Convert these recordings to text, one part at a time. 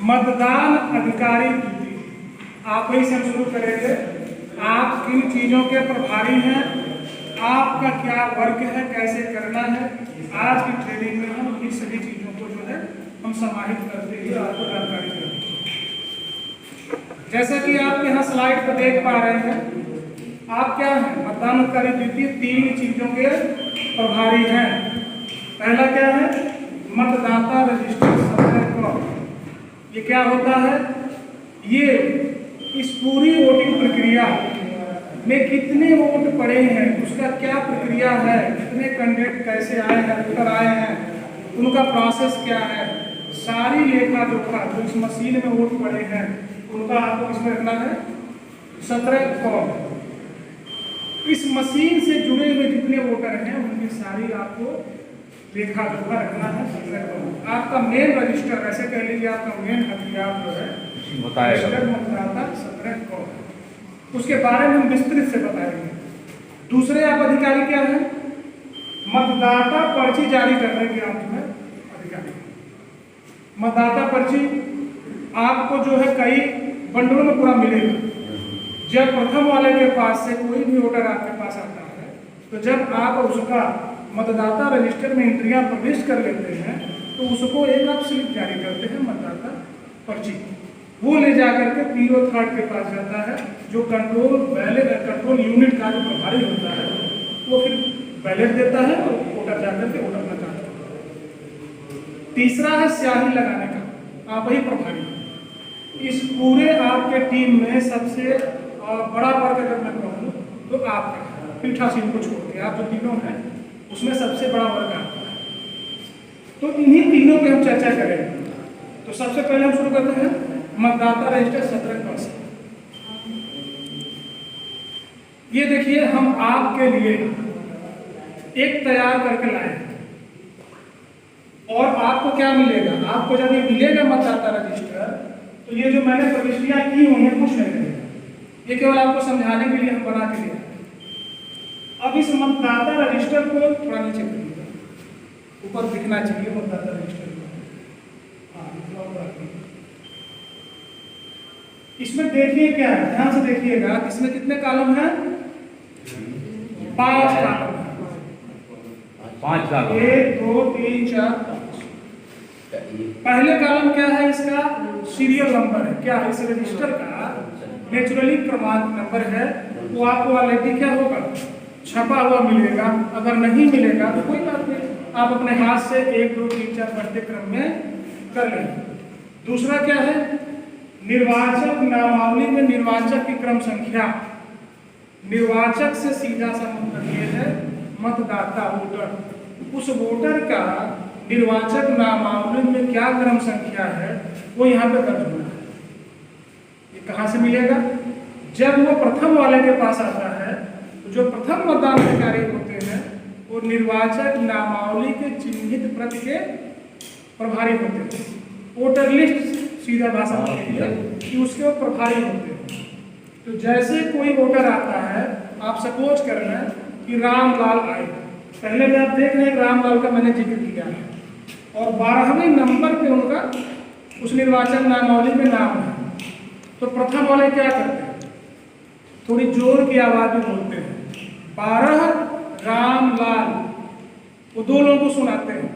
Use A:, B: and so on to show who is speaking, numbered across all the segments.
A: मतदान अधिकारी ड्यूटी आप ही से शुरू करेंगे। आप किन चीज़ों के प्रभारी हैं, आपका क्या वर्क है, कैसे करना है, आज की ट्रेनिंग में हम इन सभी चीज़ों को जो है हम समाहित करते हुए आपको जानकारी देंगे। जैसा कि आप यहाँ स्लाइड पर देख पा रहे हैं, आप क्या हैं, मतदान अधिकारी ड्यूटी 3 चीज़ों के प्रभारी हैं। पहला क्या है, मतदाता रजिस्टर सत्यापन। ये क्या होता है, ये इस पूरी वोटिंग प्रक्रिया में कितने वोट पड़े हैं, उसका क्या प्रक्रिया है, कितने कैंडिडेट कैसे आए हैं, उत्तर आए हैं, उनका प्रोसेस क्या है, सारी लेखा जोखा जो इस मशीन में वोट पड़े हैं उनका आपको इसमें रखना है 17 कॉलम। इस मशीन से जुड़े हुए जितने वोटर हैं उनकी सारी आपको लेखा जोखा रखना है 17 कॉलम। आपका मेन रजिस्टर, ऐसे कह लीजिए आपका मेन हथियार जो है रजिस्टर मतदाता 17 कॉलम। उसके बारे में हम विस्तृत से बताएंगे। दूसरे आप अधिकारी क्या है, मतदाता पर्ची जारी करने के आप जो है अधिकारी। मतदाता पर्ची आपको जो है कई बंडलों में पूरा मिलेगा। जब प्रथम वाले के पास से कोई भी वोटर आपके पास आता है तो जब आप उसका मतदाता रजिस्टर में एंट्रियां प्रविष्ट कर लेते हैं तो उसको एक आप स्लिप जारी करते हैं मतदाता पर्ची। वो ले जाकर के पीओ 3 के पास जाता है, जो कंट्रोल यूनिट का जो प्रभारी होता है वो फिर बैलेट देता है और वोटर जाकर के वोट अपना जाता है। तीसरा है स्याही लगाने का, आप ही प्रभारी। इस पूरे आपके टीम में सबसे बड़ा वर्ग अगर मैं कहूँ तो आपका पीठासीन को छोड़ के आप जो तीनों हैं उसमें सबसे बड़ा वर्ग आपका है। तो इन्हीं तीनों पे हम चर्चा करेंगे। तो सबसे पहले हम शुरू करते हैं मतदाता रजिस्टर 17%। ये देखिए हम आपके लिए एक तैयार करके लाए और आपको क्या मिलेगा, आपको जब ये मिलेगा मतदाता रजिस्टर तो ये जो मैंने प्रविष्टियां की हुई हैं कुछ नहीं मिलेगा, ये केवल आपको समझाने के लिए हम बना के दिया। अब इस मतदाता रजिस्टर को थोड़ा नीचे करिएगा, ऊपर दिखना चाहिए मतदाता रजिस्टर को। इसमें देखिए क्या है, ध्यान से देखिएगा, इसमें कितने कॉलम हैं, 5 कॉलम है।
B: 5 कॉलम,
A: 1 2 3 4 5। पहले कॉलम क्या है, इसका सीरियल नंबर है। क्या इस रजिस्टर का नेचुरली क्रमांक नंबर है, वो आपको ऑलरेडी क्या होगा, छपा हुआ मिलेगा। अगर नहीं मिलेगा तो कोई बात नहीं, आप अपने हाथ से 1 2 3 4 बढ़ते क्रम में कर लेंगे। दूसरा क्या है, निर्वाचक नामावली में निर्वाचक की क्रम संख्या। निर्वाचक से सीधा संबंध ये है मतदाता वोटर। उस वोटर का निर्वाचक नामावली में क्या क्रम संख्या है वो यहाँ पे दर्ज होना है। ये कहाँ से मिलेगा, जब वो प्रथम वाले के पास आता है तो जो प्रथम मतदान अधिकारी होते हैं वो निर्वाचक नामावली के चिन्हित प्रति के प्रभारी होते हैं। वोटर लिस्ट सीधा भाषा में कि उसके वो प्रभारी होते हैं। तो जैसे कोई वोटर आता है, आप सपोज कर रहे हैं कि रामलाल आए, पहले में आप देख रहे हैं रामलाल का मैंने जिक्र किया है और 12वें नंबर पे उनका उस निर्वाचन नामावली में नाम है। तो प्रथम वाले क्या करते हैं, थोड़ी जोर की आवाज में बोलते हैं 12 रामलाल, वो 2 लोगों को सुनाते हैं।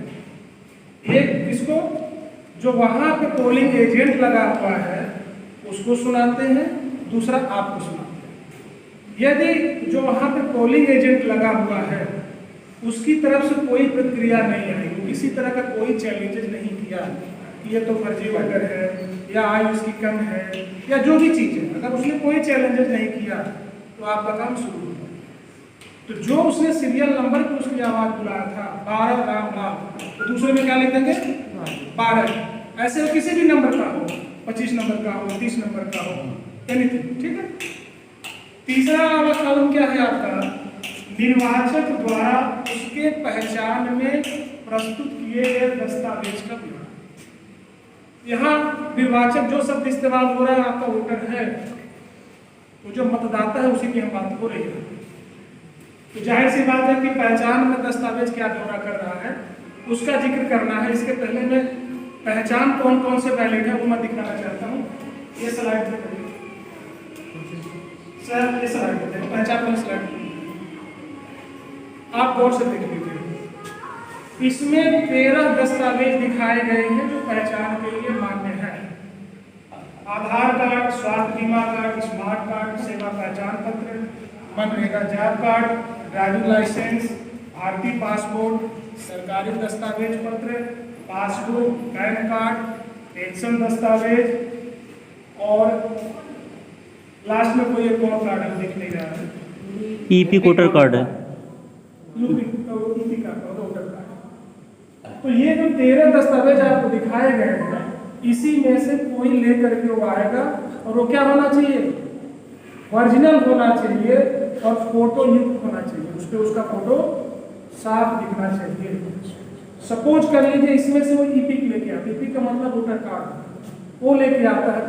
A: एक इसको जो वहां पे पोलिंग एजेंट लगा हुआ है उसको सुनाते हैं, दूसरा आपको सुनाते हैं। यदि जो वहां पे पोलिंग एजेंट लगा हुआ है उसकी तरफ से कोई प्रतिक्रिया नहीं आई, किसी तरह का कोई चैलेंजेस नहीं किया कि ये तो फर्जी वोटर है या आयु उसकी कम है या जो भी चीज़ है, अगर उसने कोई चैलेंजेस नहीं किया तो आपका काम शुरू होगा। तो जो उसने सीरियल नंबर पे उसकी आवाज़ बुलाया था 12 रामलाल, तो दूसरे में क्या लिख देंगे 12। ऐसे किसी भी नंबर का हो, 25 नंबर का हो, 30 नंबर का हो, एनीथिंग, ठीक है। तीसरा वाला कॉलम क्या है आपका, निर्वाचक द्वारा उसके पहचान में प्रस्तुत किए गए दस्तावेज का विवरण। यहाँ निर्वाचक जो शब्द इस्तेमाल हो रहा है आपका वोटर है, तो जो मतदाता है उसी की हम बात हो रही है। तो जाहिर सी बात है कि पहचान में दस्तावेज क्या ब्यौरा कर रहा है उसका जिक्र करना है। इसके पहले में पहचान कौन कौन से वैलिड है वो मैं दिखाना चाहता हूँ। ये स्लाइड पे करिए सर, ये स्लाइड पे देखो, पहचान वाली स्लाइड आप गौर से देख लीजिए। इसमें 13 दस्तावेज दिखाए गए हैं जो पहचान के लिए मान्य है। आधार कार्ड, स्वास्थ्य बीमा कार्ड, स्मार्ट कार्ड, सेवा पहचान पत्र, MNREGA job card, driving licence, भारतीय पासपोर्ट, सरकारी दस्तावेज पत्र, पासबुक, पैन कार्ड, पेंशन दस्तावेज और लास्ट में कोई एक और कार्ड हम देख नहीं रहा है।
C: ईपी वोटर कार्ड है।
A: ईपी कार्ड और वोटर कार्ड। तो ये जो 13 दस्तावेज आपको दिखाए गए हैं, इसी में से कोई लेकर के वो आएगा और वो क्या होना चाहिए, ओरिजिनल होना चाहिए और फोटो युक्त होना चाहिए, उस पर उसका फोटो साफ दिखना चाहिए। सपोज कर लीजिए इसमें से वो ईपिक लेके आता, ईपिक का मतलब वोटर कार्ड, वो लेके आता है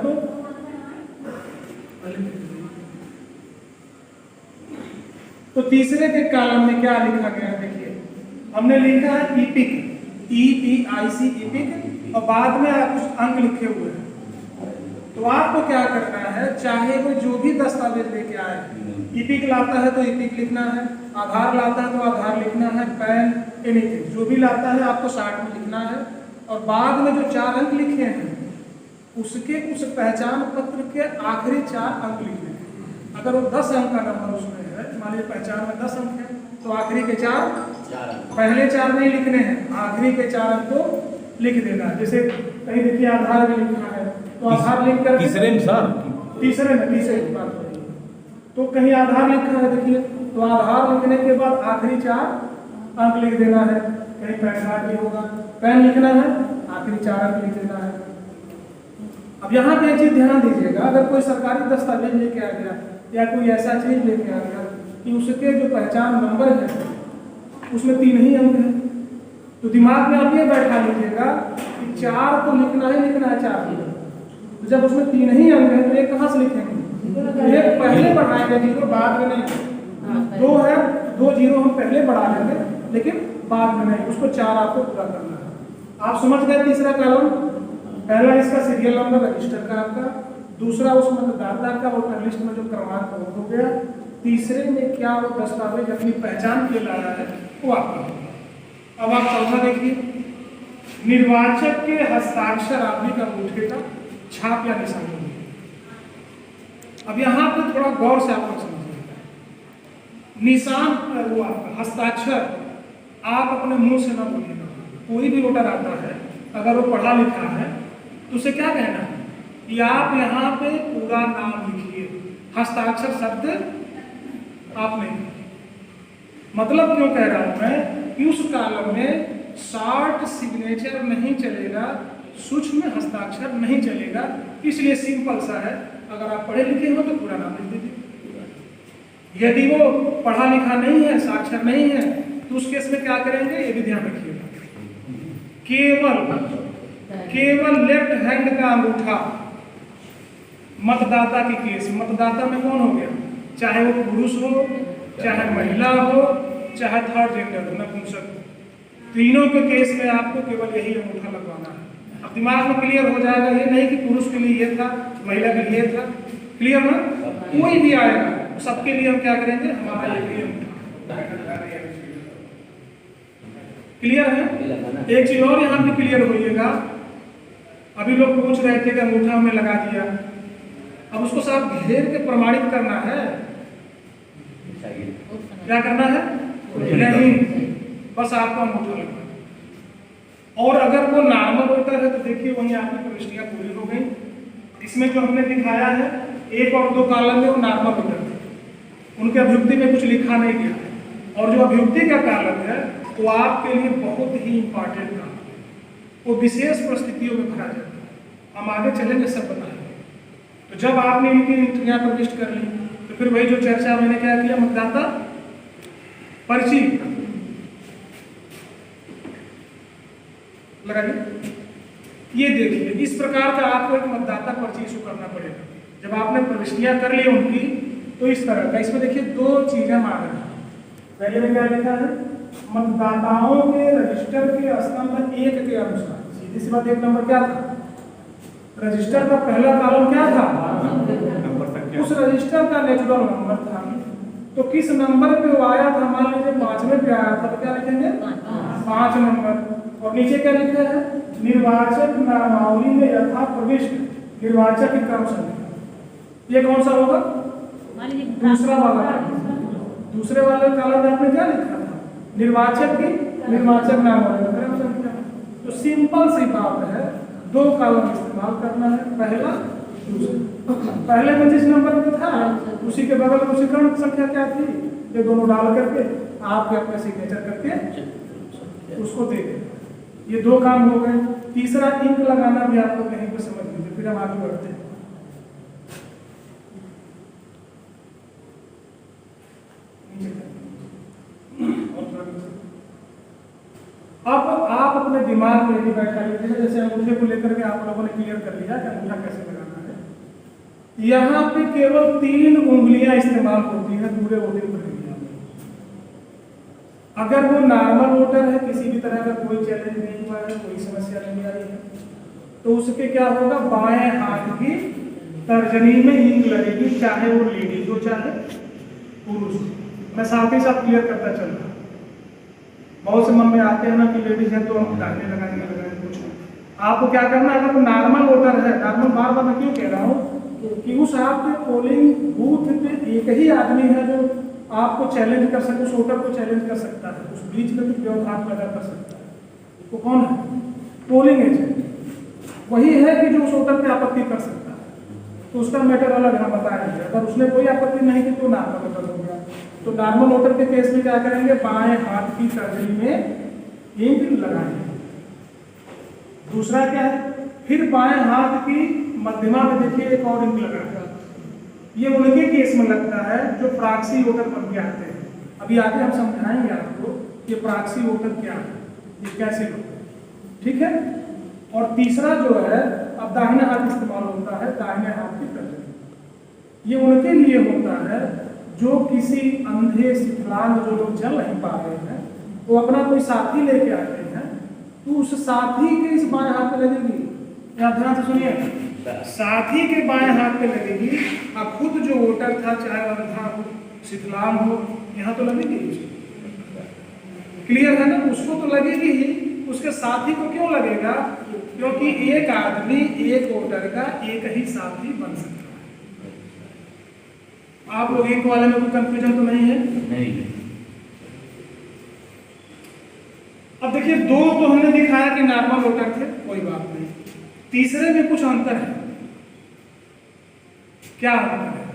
A: तो तीसरे के कॉलम में क्या लिखा गया है देखिए, हमने लिखा है ईपिक, EPIC ईपिक और बाद में आप कुछ अंक लिखे हुए हैं। तो आपको क्या करना है, चाहे वो जो भी दस्तावेज लेके आए, ईपिक लाता है तो ईपिक लिखना है, आधार लाता है तो आधार लिखना है, पैन, एनीथिंग जो भी लाता है आपको साथ में लिखना है और बाद में जो 4 अंक लिखे हैं उसके उस पहचान पत्र के आखिरी 4 अंक लिखने हैं। अगर वो 10 अंक का नंबर उसमें है, मान लीजिए पहचान में 10 अंक है तो आखिरी के 4 पहले 4 नहीं लिखने हैं, आखिरी के 4 अंक को लिख देना। जैसे कहीं देखिए आधार में लिखना है तो आधार लिख कर
B: तीसरे में सर,
A: तीसरे की बात हो रही है, तो कहीं आधार लिखा है देखिए, तो आधार लिखने के बाद आखिरी 4 अंक लिख देना है। कहीं पैन कार्ड भी होगा, पैन लिखना है, आखिरी 4 अंक लिख देना है। अब यहाँ पे एक चीज ध्यान दीजिएगा, अगर कोई सरकारी दस्तावेज लेके आ गया या कोई ऐसा चीज लेके आ गया कि उसके जो पहचान नंबर है उसमें 3 ही अंक है, तो दिमाग में आप ये बैठा लीजिएगा कि 4 तो लिखना है 4। तो जब उसमें 3 ही अंक है तो एक कहाँ से लिखेंगे, एक पहले बढ़ाएंगे 0, बाद में नहीं। 2 है, 2 0 हम पहले बढ़ा लेंगे लेकिन बाद में नहीं, उसको 4 आपको पूरा करना है। आप समझ गए तीसरा कॉलम, पहला इसका सीरियल नंबर रजिस्टर का आपका, दूसरा उस मतदाता का वोटर लिस्ट में जो क्रमांक हो गया, तीसरे में क्या वो दस्तावेज अपनी पहचान के लाया है वो आपका। अब आप चौथा देखिए, निर्वाचक के हस्ताक्षर आदि का अंगूठे का छाप या निशान होगी। अब यहाँ पे थोड़ा गौर से आप लोग समझिएगा, निशान वो आपका हस्ताक्षर आप अपने मुंह से ना बोलिएगा। कोई भी वोटर आता है अगर वो पढ़ा लिखा है तो उसे क्या कहना है कि आप यहाँ पे पूरा नाम लिखिए, हस्ताक्षर शब्द आप नहीं। मतलब क्यों कह रहा हूं मैं कि उस कॉलम में शॉर्ट सिग्नेचर नहीं चलेगा, सूक्ष्म हस्ताक्षर नहीं चलेगा, इसलिए सिंपल सा है, अगर आप पढ़े लिखे हो तो पूरा नाम लिख दीजिए। यदि वो पढ़ा लिखा नहीं है, साक्षर नहीं है, तो उस केस में क्या करेंगे ये भी ध्यान रखिएगा, केवल लेफ्ट हैंड का अंगूठा मतदाता की केस, मतदाता में कौन हो गया, चाहे वो पुरुष हो, चाहे महिला हो, चाहे थर्ड जेंडर हो, नपुंसक हो, तीनों के केस में आपको केवल यही अंगूठा लगवाना है। अब दिमाग में क्लियर हो जाएगा, ये नहीं कि पुरुष के लिए ये था, महिला के लिए था, क्लियर ना? कोई भी आएगा सबके लिए हम क्या करेंगे, हमारा ये अंगूठा क्लियर है। एक चीज और यहाँ पे क्लियर होइएगा, अभी लोग पूछ रहे थे कि अंगूठा हमें लगा दिया, अब उसको साफ घेर के प्रमाणित करना है, क्या करना है, नहीं, बस आपको अंगूठा लगना। और अगर वो नॉर्मल वोटर है तो देखिए वहीं आपकी प्रविष्टियां पूरी हो गई। इसमें जो हमने दिखाया है 1 और 2 कॉलम में वो नॉर्मल वोटर थे, उनके अभियुक्ति में कुछ लिखा नहीं गया है, और जो अभियुक्ति का कॉलम है वो आपके लिए बहुत ही इंपॉर्टेंट काम है, वो विशेष परिस्थितियों में भरा जाता है। हम आगे चलेंगे सब बताएंगे। तो जब आपने इनकी एंट्रियां प्रविष्ट कर ली तो फिर वही जो चर्चा मैंने क्या किया, मतदाता पर्ची लगाइए। ये देखिए इस प्रकार का आपको एक मतदाता पर्ची इशू करना पड़ेगा। जब आपने प्रविष्टियां कर ली उनकी तो इस तरह का, इसमें देखिए 2 चीजें मांग रही हैं। पहले में क्या लिखा है, मतदाताओं के रजिस्टर के स्तंभ 1 के अनुसार सीधी सी बात, 1 नंबर क्या था? रजिस्टर का पहला कॉलम क्या था?
B: नंबर संख्या।
A: उस रजिस्टर का नेचुरल नंबर था। तो किस नंबर पे वो आया था? मान लीजिए 5वें पे आया था, तो क्या लिखेंगे? 5 नंबर। और नीचे क्या लिखा है? निर्वाचक नामावली में यथा प्रविष्ट निर्वाचक की क्रम संख्या। ये कौन सा होगा? दूसरा वाला। दूसरे वाले कॉलम में आपने क्या लिखा था? निर्वाचक की निर्वाचक नामावली में क्रम संख्या। तो सिंपल सी बात है, 2 कॉलम इस्तेमाल करना है, पहला दूसरा। पहले में जिस नंबर पे था उसी के बगल में उसी क्रम संख्या क्या थी, ये दोनों डाल करके आप अपने सिग्नेचर करके उसको दे दें। ये 2 काम हो गए। तीसरा इंक लगाना भी आपको कहीं पर समझ लीजिए, फिर हम आगे बढ़ते हैं। अब आप अपने दिमाग में भी बैठा लीजिए, जैसे अंगूठे को लेकर के आप लोगों ने क्लियर कर लिया कि अंगूठा कैसे लगाना है। यहाँ पे केवल 3 उंगलियां इस्तेमाल होती हैं पूरे वोटिंग प्रक्रिया में। अगर वो नॉर्मल वोटर है, किसी भी तरह का कोई चैलेंज नहीं हुआ है, कोई समस्या नहीं आई है, तो उसके क्या होगा? बाएं हाथ की तर्जनी में इंक लगेगी, चाहे वो लेडीज हो चाहे पुरुष। मैं साथ ही साथ क्लियर करता चल रहा हूँ। बहुत से मन में आते हैं ना कि लेडीज है तो हम डालने लगाएंगे कुछ। आपको क्या करना है? अगर वो नॉर्मल वोटर है, नॉर्मल बार बार मैं क्यों कह रहा हूँ कि उस आपके पोलिंग बूथ पे एक ही आदमी है जो आपको चैलेंज कर सकता है, उस वोटर को चैलेंज कर सकता है, उस बीच में भी व्यवधान पैदा कर सकता है। वो कौन है? Polling agent. वही है कि जो उस वोटर पे आपत्ति कर सकता है। तो उसका मैटर अलग हम बताएंगे। अगर उसने कोई आपत्ति नहीं की तो नॉर्मल वोटर हो गया। तो नॉर्मल वोटर के केस में क्या करेंगे? बाएं हाथ की तर्जनी में इंक लगाएंगे। दूसरा क्या है? फिर बाएं हाथ की मध्यमा में देखिए एक और इंक लगाएंगे। ये उनके केस में लगता है जो प्रॉक्सी वोटर बन के आते हैं। अभी आगे हम समझाएंगे आपको ये प्रॉक्सी वोटर क्या है, ये कैसे होता है, ठीक है। और तीसरा जो है, अब दाहिने हाथ इस्तेमाल होता है, दाहिने हाथ की तर्जनी। ये उनके लिए होता है जो किसी अंधे विकलांग जो लोग चल नहीं पा रहे हैं, वो अपना कोई साथी लेके आते हैं, तो उस साथी के इस बाएं हाथ पे लगेगी। यहाँ ध्यान से सुनिए, साथी के बाएं हाथ पे लगेगी। अब खुद जो वोटर था, चाहे अंधा हो विकलांग हो, यहाँ तो लगेगी। क्लियर है ना? उसको तो लगेगी ही, उसके साथी को क्यों लगेगा? क्योंकि एक आदमी एक वोटर का एक ही साथी बन सकता है। आप लोग एक वाले में कोई कंफ्यूजन तो नहीं है?
B: नहीं।
A: अब देखिए, 2 तो हमने दिखाया कि नॉर्मल वोटर थे, कोई बात नहीं। तीसरे में कुछ अंतर है। क्या अंतर है?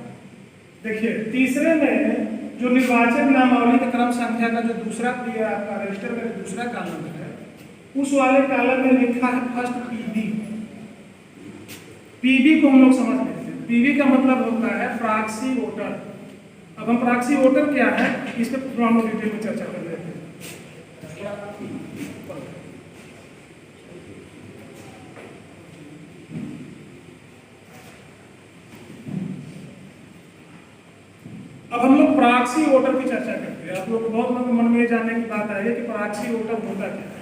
A: देखिए, तीसरे में जो निर्वाचक नामावली के क्रम संख्या का जो दूसरा आपका रजिस्टर में दूसरा कॉलम है, उस वाले कॉलम में लिखा है फर्स्ट पीबी। पीबी को हम लोग समझ लेते हैं। पीबी का मतलब होता है प्रॉक्सी वोटर। अब हम प्रॉक्सी वोटर क्या है, इस पर थोड़ा हम डिटेल में चर्चा कर लेते हैं। अब हम लोग प्रॉक्सी वोटर की चर्चा करते हैं। आप लोग बहुत लोगों के मन में ये जानने की बात आई है कि प्रॉक्सी वोटर होता क्या है।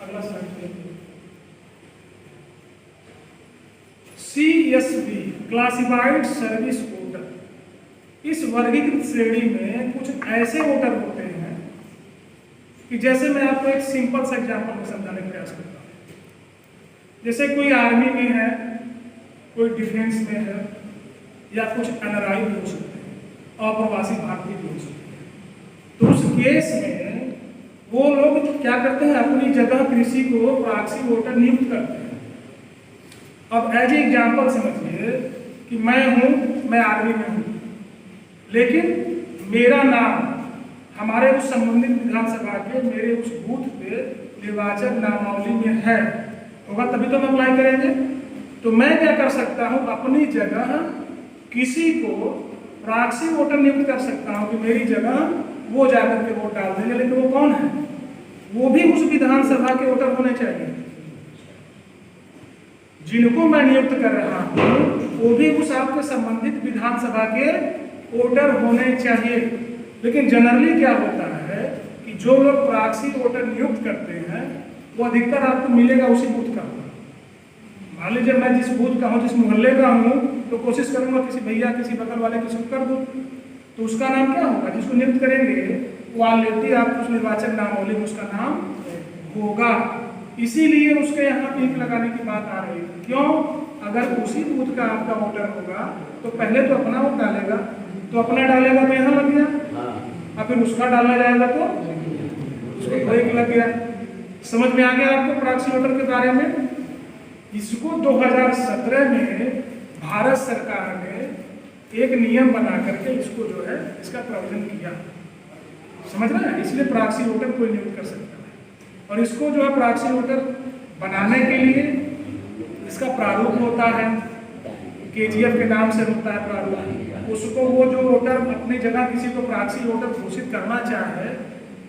A: अगला slide. CSV classified service voter. इस वर्गीकृत श्रेणी में कुछ ऐसे वोटर होते हैं कि जैसे मैं आपको एक सिंपल सा एग्जांपल में समझाने का प्रयास करता हूँ। जैसे कोई आर्मी में है, कोई डिफेंस में है, या कुछ NRI भी हो सकते हैं, अप्रवासी भारतीय भी हो सकते हैं। तो उस केस में वो लोग क्या करते हैं? अपनी जगह किसी को प्रॉक्सी वोटर नियुक्त करते हैं। अब एज ए एग्जाम्पल समझिए कि मैं आर्मी में हूँ, लेकिन मेरा नाम हमारे उस संबंधित विधानसभा के मेरे उस बूथ पे निर्वाचक नामावली में है, होगा तभी तो हम अप्लाई करेंगे। तो मैं क्या कर सकता हूँ? अपनी जगह किसी को प्रॉक्सी वोटर नियुक्त कर सकता हूँ कि मेरी जगह वो जाकर के वोट डाल देंगे। लेकिन वो कौन है? वो भी उस विधानसभा के वोटर होने चाहिए। जिनको मैं नियुक्त कर रहा हूँ वो भी उस आपके संबंधित विधानसभा के वोटर होने चाहिए। लेकिन जनरली क्या होता है कि जो लोग प्रॉक्सी वोटर नियुक्त करते हैं वो अधिकतर आपको मिलेगा उसी बूथ का। मान लीजिए मैं जिस बूथ का हूँ, जिस मोहल्ले का हूँ, तो कोशिश करूंगा किसी भैया, किसी बगल वाले किसी को कर दूँ, तो उसका नाम क्या होगा? जिसको नियुक्त करेंगे वो ऑलरेडी आपको उस निर्वाचन नामावली में उसका नाम होगा। इसीलिए उसके यहाँ टिक लगाने की बात आ रही है। क्यों? अगर उसी बूथ का आपका वोटर होगा तो पहले तो अपना वोट डालेगा, तो अपना डालेगा तो यहाँ लग गया, और फिर उसका डालना जाएगा तो उसको तो एक लग गया। समझ में आ गया आपको प्रॉक्सी वोटर के बारे में? इसको 2017 में भारत सरकार ने एक नियम बना करके इसको जो है इसका प्रावधान किया। समझ रहे हैं? इसलिए प्रॉक्सी वोटर कोई नियुक्त कर सकता है। और इसको जो है प्रॉक्सी वोटर बनाने के लिए इसका प्रारूप होता है, KGF के नाम से होता है प्रारूप। उसको वो जो वोटर अपनी जगह किसी को प्रॉक्सी वोटर घोषित करना चाहे,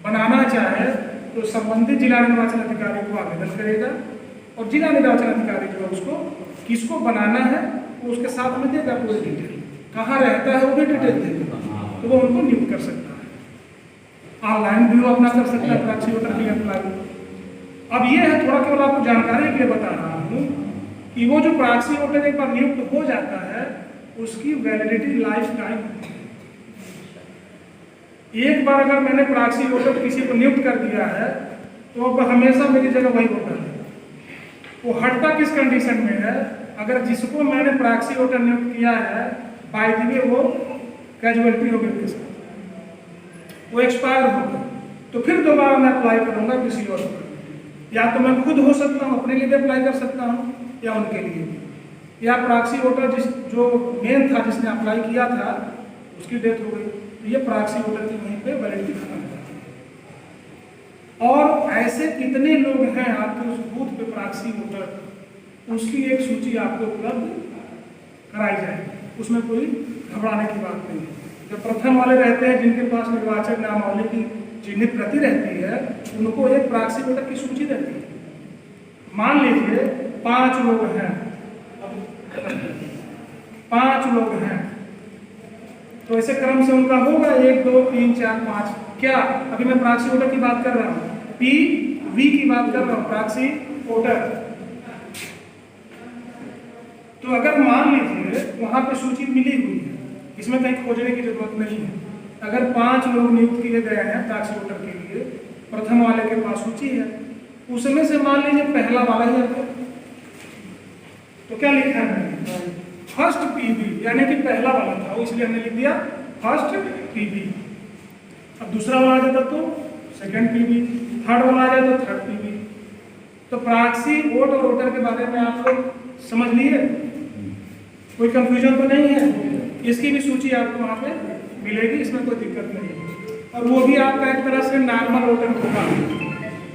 A: बनाना चाहे, तो संबंधित जिला निर्वाचन अधिकारी को आवेदन करेगा और जिला निर्वाचन अधिकारी जो है उसको किसको बनाना है वो उसके साथ में देगा पूरी डिटेल, कहाँ रहता है वो भी डिटेल देगा, तो वो उनको नियुक्त कर सकता है। ऑनलाइन भी वो अपना कर सकता है प्रॉक्सी वोटर के लिए अप्लाई। अब ये है थोड़ा केवल आपको जानकारी के लिए बता रहा हूँ कि वो जो प्रॉक्सी वोटर एक बार नियुक्त हो जाता है उसकी वैलिडिटी लाइफ टाइम होती है। एक बार अगर मैंने प्रॉक्सी वोटर किसी को नियुक्त कर दिया है तो अब हमेशा मेरी जगह वही वोटर है। वो हटता किस कंडीशन में है? अगर जिसको मैंने प्रॉक्सी वोटर नियुक्त किया है बाय द वे वो कैजुअलिटी हो गई उसके साथ, वो एक्सपायर हो गया, तो फिर दोबारा मैं अप्लाई करूंगा किसी और को। या तो मैं खुद हो सकता हूँ, अपने लिए भी अप्लाई कर सकता हूँ, या उनके लिए भी। या प्रॉक्सी वोटर जो मेन था जिसने अप्लाई किया था उसकी डेथ हो गई, तो ये प्रॉक्सी वोटर की वहीं पे वैलिडिटी खत्म हो जाती है। और ऐसे कितने लोग हैं आपके उस बूथ पे प्रॉक्सी वोटर, उसकी एक सूची आपको उपलब्ध कराई जाएगी। उसमें कोई घबराने की बात नहीं है। जो प्रथम वाले रहते हैं जिनके पास निर्वाचन नामावली की चिन्हित प्रति रहती है उनको एक प्रॉक्सी वोटर की सूची रहती है। मान लीजिए 5 लोग हैं, 5 लोग हैं, तो ऐसे क्रम से उनका होगा 1 2 3 4 5। क्या अभी मैं प्रॉक्सी वोटर की बात कर रहा हूँ, PV की बात कर रहा हूँ, प्रॉक्सी वोटर। तो अगर मान लीजिए वहां पे सूची मिली हुई है, इसमें कहीं खोजने की जरूरत नहीं है। अगर 5 लोग नियुक्त किए गए हैं प्रॉक्सी वोटर के लिए, प्रथम वाले के पास सूची है, उसमें से मान लीजिए पहला वाला ही है, तो क्या लिखा है? फर्स्ट PV, यानी कि पहला वाला था इसलिए हमने लिख दिया फर्स्ट PV। अब दूसरा वाला आ जाता तो सेकंड PV, थर्ड वाला आ जाता तो थर्ड PV। तो प्रॉक्सी वोट और वोटर के बारे में आप लोग समझ लिए? कोई कंफ्यूजन तो नहीं है? इसकी भी सूची आपको वहाँ पे मिलेगी, इसमें कोई दिक्कत नहीं है। और वो भी आपका एक तरह से नॉर्मल वोटर होगा,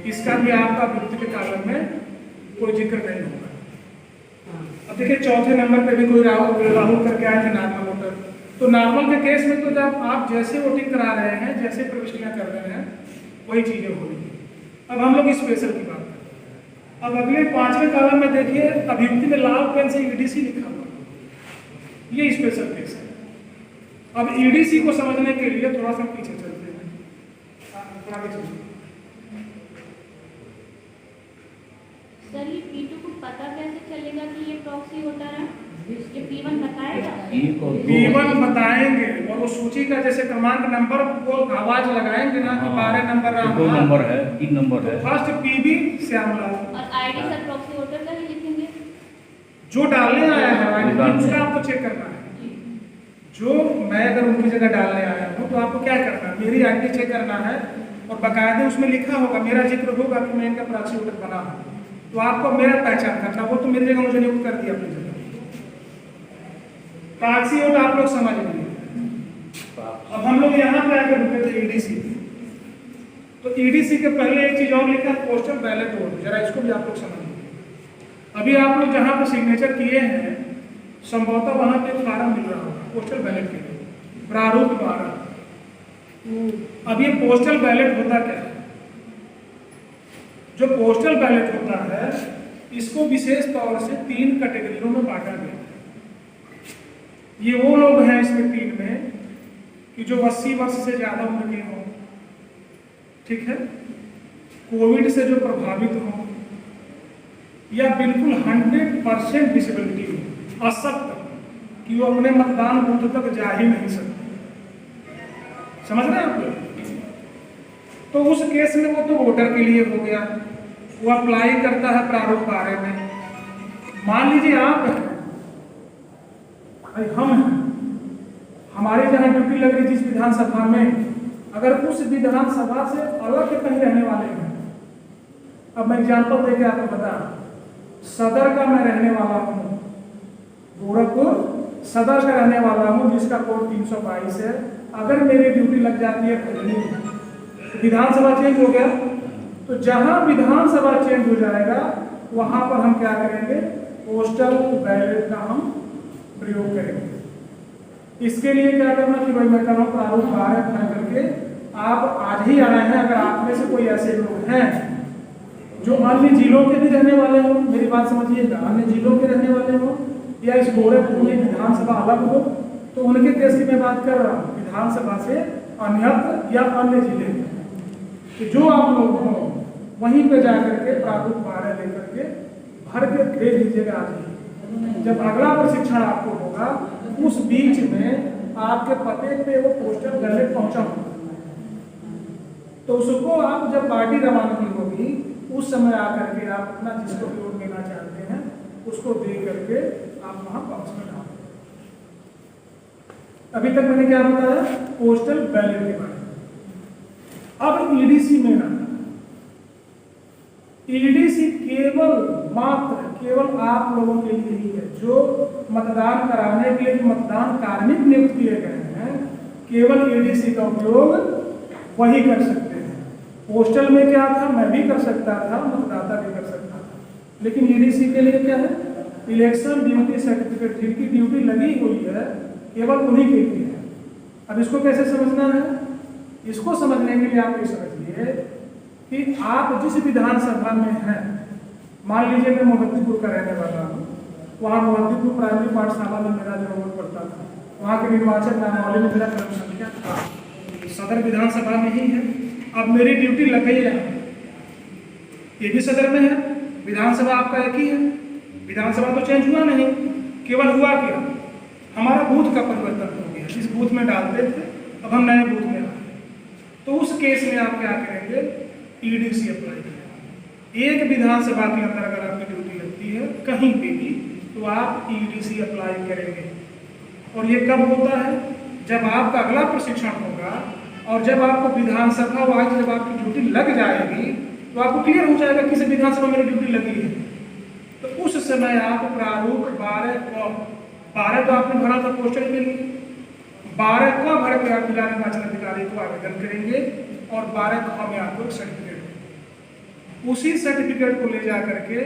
A: इसका भी आपका व्यक्तिगत कालम में कोई जिक्र नहीं होगा। अब देखिए चौथे नंबर पे भी कोई राहुल करके आए थे नॉर्मल वोटर। तो नॉर्मल के केस में तो जब आप जैसे वोटिंग करा रहे हैं, जैसे प्रविष्टियां कर रहे हैं, वही चीजें हो रही है। अब हम लोग स्पेशल की बात करें। अब अगले 5वें कॉलम में देखिए अभियुक्ति में लाल पेन से EDC लिखा हुआ, ये स्पेशल केस है। अब EDC को समझने के लिए थोड़ा सा पीछे चलते हैं, आगे चलते हैं।
C: सर ये P2 को पता कैसे चलेगा कि ये प्रॉक्सी वोटर है? ये P1 बताएगा?
A: P1 बताएंगे, और वो सूची का जैसे क्रमांक नंबर को आवाज लगाएंगे ना कि 12 नंबर
B: 2 नंबर है, 3 नंबर है।
A: फर्स्ट PV श्यामलाल,
C: और ID सर प्रॉक्सी वोटर का ही लिखेंगे?
A: जो डालने आया है ID उसका आपको चेक करना है। जो मैं अगर उनकी जगह डालने आया हूँ तो आपको क्या करना है? मेरी ID चेक करना है, और बाकायदे उसमें लिखा होगा, मेरा जिक्र होगा कि मैं इनका प्रॉक्सी वोटर बना हूँ, तो आपको मेरा पहचान करना। वो तो मेरी जगह मुझे नियुक्त कर दिया अपनी जगह। प्रॉक्सी वोट आप लोग समझ लिए। अब हम लोग यहाँ पे आकर रुके थे EDC। तो EDC के पहले एक चीज और लिखा, पोस्टल बैलेट वोट। जरा इसको भी आप लोग समझ लीजिए। अभी आप लोग जहाँ पे सिग्नेचर किए हैं संभवतः वहां पे एक फार्म मिल रहा होगा पोस्टल बैलेट के लिए, प्रारूप 12। अब ये पोस्टल बैलेट होता क्या है? जो पोस्टल बैलेट होता है इसको विशेष तौर से 3 कैटेगरियों में बांटा गया है। ये वो लोग हैं इसमें 3 में कि जो 80 वर्ष से ज्यादा उम्र के हों, ठीक है, कोविड से जो प्रभावित हो या बिल्कुल 100% डिसेबिलिटी हो, अशक्त, कि वो अपने मतदान बूथ तक जा ही नहीं सकते, समझ रहे हैं आप लोग? तो उस केस में वो तो वोटर के लिए हो गया, वो अप्लाई करता है प्रारूप 12 में। मान लीजिए आप हैं, हम हैं, हमारी जहाँ ड्यूटी लग रही जिस विधानसभा में, अगर उस विधानसभा से अलग कहीं रहने वाले हैं, अब मैं एग्जाम्पल देके आपको बता, सदर का मैं रहने वाला हूँ, गोरखपुर सदर का रहने वाला हूँ, जिसका कोड 322 है। अगर मेरी ड्यूटी लग जाती है खजनी में, विधानसभा चेंज हो गया, तो जहां विधानसभा चेंज हो जाएगा वहां पर हम क्या करेंगे, पोस्टल बैलेट का हम प्रयोग करेंगे। इसके लिए क्या करना कि भाई मैं कर रहा हूँ प्रारूप 12 बना करके आप आज ही आ रहे हैं। अगर आप में से कोई ऐसे लोग हैं जो अन्य जिलों के भी रहने वाले हो, मेरी बात समझिएगा, अन्य जिलों के रहने वाले हो या इस गोरखपुर में विधानसभा अलग हो, तो उनके केस की मैं बात कर रहा हूँ, विधानसभा से अन्यत्र या अन्य जिले में। कि जो आप लोग हो वहीं पे जाकर के प्रारूप 12 लेकर के भर के दे दीजिएगा आज ही। जब अगला प्रशिक्षण आपको होगा उस बीच में आपके पते पे वो पोस्टल बैलेट पहुंचा होगा, तो उसको आप जब पार्टी रवानगी होगी उस समय आकर के आप अपना जिसको भी वोट देना चाहते हैं उसको दे करके आप वहां बॉक्स में डाल। अभी तक मैंने क्या बताया, पोस्टल बैलेट के बारे में। अब ईडीसी में ना, ईडीसी केवल आप लोगों के लिए ही है, जो मतदान कराने के लिए मतदान कार्मिक नियुक्त किए गए हैं, केवल ईडीसी का उपयोग वही कर सकते हैं। पोस्टल में क्या था, मैं भी कर सकता था, मतदाता भी कर सकता था, लेकिन ईडीसी के लिए क्या है, इलेक्शन ड्यूटी सर्टिफिकेट, जिनकी ड्यूटी लगी हुई है केवल उन्हीं के लिए है। अब इसको कैसे समझना है, इसको समझने के लिए आप ये समझिए कि आप जिस विधानसभा में हैं, मान लीजिए मैं मोहद्दीपुर का रहने वाला हूँ, वहाँ मोहद्दीपुर प्राइमरी पाठशाला में मेरा जो वोट पड़ता था, वहाँ के निर्वाचन नामावली में मेरा क्रम संख्या था, सदर विधानसभा में ही है। अब मेरी ड्यूटी लग गई है, ये भी सदर में है, विधानसभा आपका एक ही है, विधानसभा तो चेंज हुआ नहीं, केवल हुआ क्या, हमारा बूथ का परिवर्तन हो गया। जिस बूथ में डालते थे अब हम नए बूथ में आ गए, तो उस केस में आप क्या करेंगे, ईडीसी अप्लाई करेंगे। एक विधानसभा के अंदर अगर आपकी ड्यूटी लगती है कहीं पे भी, तो आप ईडीसी अप्लाई करेंगे। और ये कब होता है, जब आपका अगला प्रशिक्षण होगा और जब आपको विधानसभा वाइज जब आपकी ड्यूटी लग जाएगी तो आपको क्लियर हो जाएगा किस विधानसभा में ड्यूटी लगी है। तो उस समय आप प्रारूप 12 तो आपने भरा था पोस्टल के लिए, 12 का भर के आप जिला निर्वाचन अधिकारी को आवेदन करेंगे और 12 में आपको सर्टिफिकेट, उसी सर्टिफिकेट को ले जा करके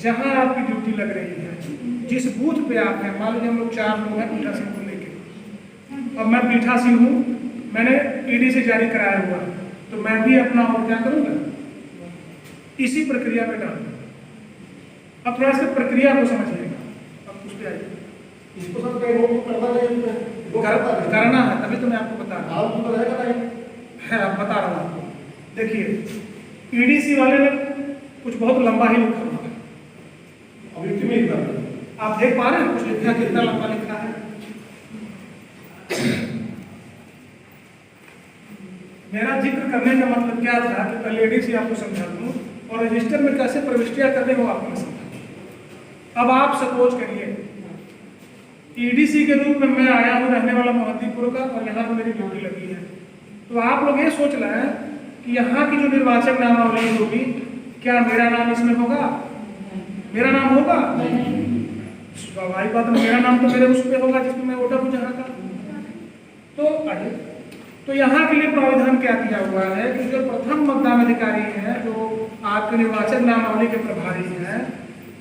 A: जहां आपकी ड्यूटी लग रही है, जिस बूथ पे आप हैं, मान लीजिए हम लोग 4 लोग हैं पीठासीन को लेके, अब मैं पीठासीन हूँ, मैंने ईडीसी जारी कराया हुआ, तो मैं भी अपना और क्या करूँगा, इसी प्रक्रिया में डालूंगा। अब थोड़ा सा प्रक्रिया को समझिएगा, अब उस पर आइए।
D: इसको सब
A: करना है, तभी तो मैं आपको बता रहा हूँ, है आप बता रहा हूँ। देखिए ईडीसी वाले ने कुछ बहुत लंबा ही लिखा हुआ है, आप देख पा रहे हैं कुछ लिखा, कितना लंबा लिखा है। मेरा जिक्र करने का मतलब क्या था कि पहले ईडीसी आपको समझा दूं और रजिस्टर में कैसे प्रविष्टियां करने को आपको समझा। अब आप सपोज करिए ईडीसी के रूप में मैं आया हूँ, रहने वाला मोहद्दीपुर का, और यहाँ पर मेरी ड्यूटी लगी है, तो आप लोग ये सोच रहे हैं कि यहाँ की जो निर्वाचन नामावली होगी, क्या मेरा नाम इसमें होगा, मेरा नाम होगा, स्वाभाविक बात, मेरा नाम तो मेरे उस पर होगा जिसमें मैं वोटर हूँ जहाँ का। तो यहाँ के लिए प्रावधान क्या किया हुआ है कि जो प्रथम मतदान अधिकारी हैं, जो आपके निर्वाचन नामावली के प्रभारी हैं,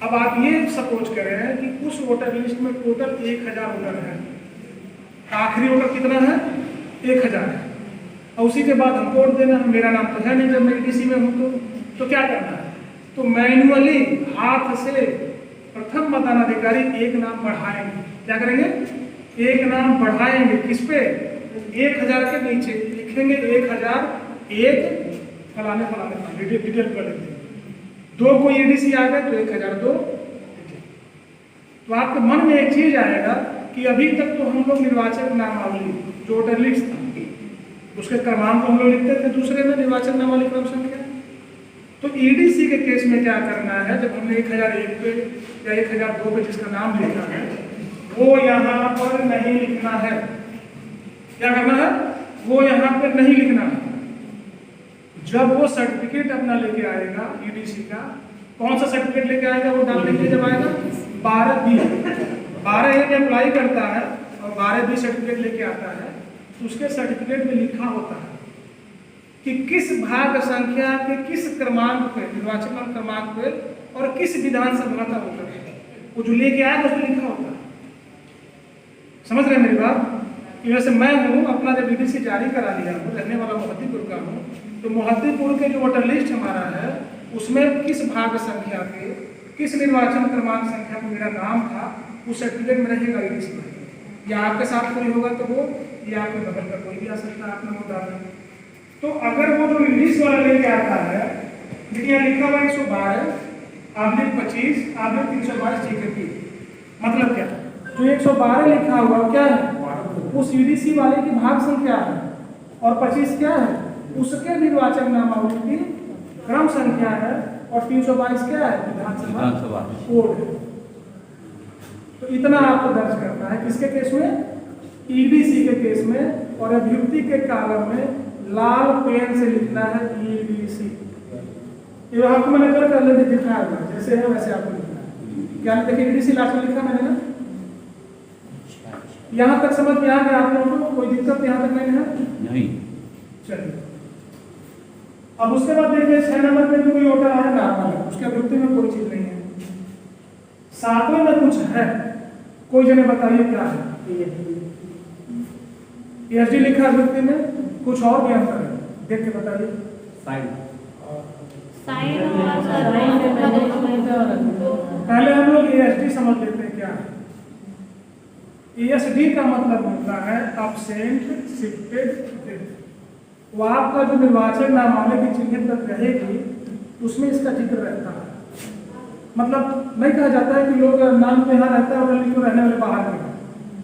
A: अब आप ये सपोज करें कि उस वोटर लिस्ट में टोटल 1000 वोटर है, आखिरी वोटर कितना है, 1000 है, और उसी के बाद हम वोट देना, मेरा नाम तो है नहीं जब मैं ईडीसी में हूँ, तो क्या करना है, तो मैन्युअली हाथ से प्रथम मतदान अधिकारी एक नाम बढ़ाएंगे। क्या करेंगे, एक नाम बढ़ाएंगे, किस पे, 1000 के नीचे लिखेंगे 1001 फलाने डिटेल कर लेते हैं। 2 को ईडीसी आ गए तो 1002। तो आपके मन में एक चीज आएगा कि अभी तक तो हम लोग निर्वाचक नामावली जो वोटर लिस्ट था उसके क्रमांक हम लोग लिखते थे दूसरे में निर्वाचक नामावली क्रम संख्या। तो ईडीसी के केस में क्या करना है, जब हमने 1001 पे या 1002 पे जिसका नाम लिखा है वो यहाँ पर नहीं लिखना है। क्या करना है, वो यहाँ पे नहीं लिखना है। जब वो सर्टिफिकेट अपना लेके आएगा ईडीसी का, कौन सा सर्टिफिकेट लेके आएगा वो डालने के लिए जब आएगा 12B 12A में अप्लाई करता है और 12B सर्टिफिकेट लेके आता है तो उसके सर्टिफिकेट में लिखा होता है कि किस भाग संख्या के किस क्रमांक पे, निर्वाचन क्रमांक पे और किस विधानसभा का वोटर है, वो जो लेके आया उसमें लिखा होता है। समझ रहे हैं मेरी बात? कि वैसे मैं हूँ अपना जब ईडीसी जारी करा लिया हूँ, रहने वाला मोहद्दीपुर का हूँ, तो मोहद्दीपुर के जो वोटर लिस्ट हमारा है उसमें किस भाग संख्या के किस निर्वाचन क्रमांक संख्या में मेरा नाम था उस सर्टिफिकेट में रहेगा ईडीसी में। या आपके साथ कोई होगा तो वो, या आपके बगल का कोई भी आ सकता है, आपने वो डालना। तो अगर वो जो लिस्ट वाला लेके आता है, देखिए यहाँ लिखा हुआ 112/25/322 GKP, मतलब क्या, जो 112 लिखा हुआ क्या है, उस ईडीसी वाले की भाग संख्या है, और 25 क्या है, उसके निर्वाचन नामावली की क्रम संख्या है, और 322 क्या है, विधानसभा कोड है। तो इतना आपको दर्ज करना है किसके केस में, ईडीसी के केस में, और अभियुक्ति के कॉलम में लाल पेन से लिखना है ईडीसी। ये आपको मैंने कर लेके दिखाया था, जैसे है वैसे आपको लिखना है। क्या देखिए ईडीसी लास्ट में लिखा मैंने ना, यहाँ तक समझ में आ गया आप लोगों को, कोई दिक्कत यहाँ तक नहीं है?
B: नहीं।
A: चलिए अब उसके बाद देखिए 6 नंबर पे जो कोई वोटर आया नॉर्मल है, उसके अभियुक्ति में कोई चीज नहीं है। 7वें में कुछ है, कोई जने बताइए क्या है? ESD लिखा है अभियुक्ति में, कुछ और भी अंतर है, देख के बताइए। पहले हम लोग ESD समझ लेते हैं क्या है। ESD का मतलब होता है एब्सेंट शिफ्टेड डेथ। वो आपका जो निर्वाचन नामावली की चिन्हित तक रहेगी उसमें इसका जिक्र रहता है। मतलब नहीं कहा जाता है कि लोग नाम तो यहाँ रहता है और लिस्ट में रहने वाले बाहर में,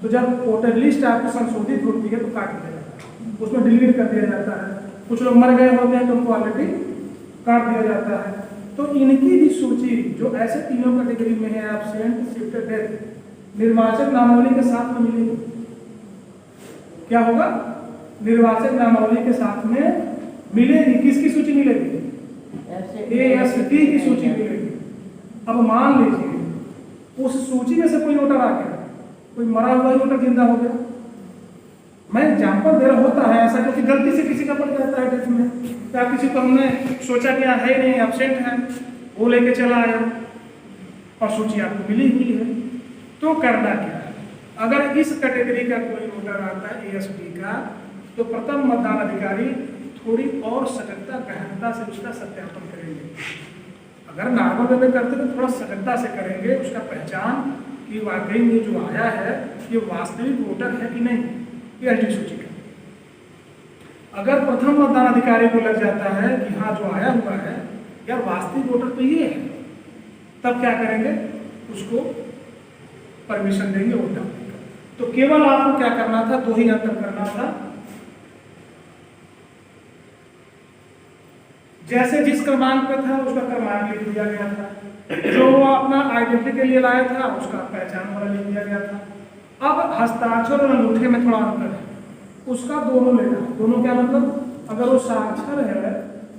A: तो जब वोटर लिस्ट आपकी संशोधित होती है तो काट दिया जाता है, उसमें डिलीट कर दिया जाता है। कुछ लोग मर गए होते हैं तो उनको ऑलरेडी काट दिया जाता है। तो इनकी भी सूची जो ऐसे तीनों कैटेगरी में है, एब्सेंट शिफ्टेड डेथ, निर्वाचन नामावली के साथ में मिलेगी। क्या होगा, निर्वाचन नामावली के साथ में मिलेगी। किसकी सूची मिलेगी? ASD की सूची मिलेगी। अब मान लीजिए उस सूची में से कोई वोटर आ गया, कोई मरा हुआ वोटर जिंदा हो गया, मैं एग्जाम्पल दे रहा, होता है ऐसा क्योंकि गलती से किसी का पड़ जाता है डेथ में, या किसी को हमने सोचा कि है नहीं एब्सेंट है, वो लेके चला आया और सूची आपको मिली हुई है। तो करना क्या है, अगर इस कैटेगरी का कोई वोटर आता है ASD का, तो प्रथम मतदान अधिकारी थोड़ी और सजगता गहनता से उसका सत्यापन करेंगे। अगर नॉर्मल वे में करते तो थोड़ा सजगता से करेंगे, उसका पहचान कि वाकई में जो आया है ये वास्तविक वोटर है कि नहीं, ESD सूची का। अगर प्रथम मतदान अधिकारी को लग जाता है कि हाँ जो आया हुआ है यार वास्तविक वोटर तो ये है, तब क्या करेंगे, उसको परमिशन देंगे वोट डालने का। तो केवल आपको क्या करना था, 2 ही अंतर करना था। जैसे जिस क्रमांक पे था उसका क्रमांक लिख दिया गया था, जो वो अपना आइडेंटिटी के लिए लाया था उसका पहचान वाला लिख दिया गया था। अब हस्ताक्षर और अंगूठे में थोड़ा अंतर है, उसका दोनों लेना है। दोनों क्या मतलब, अगर वो साक्षर है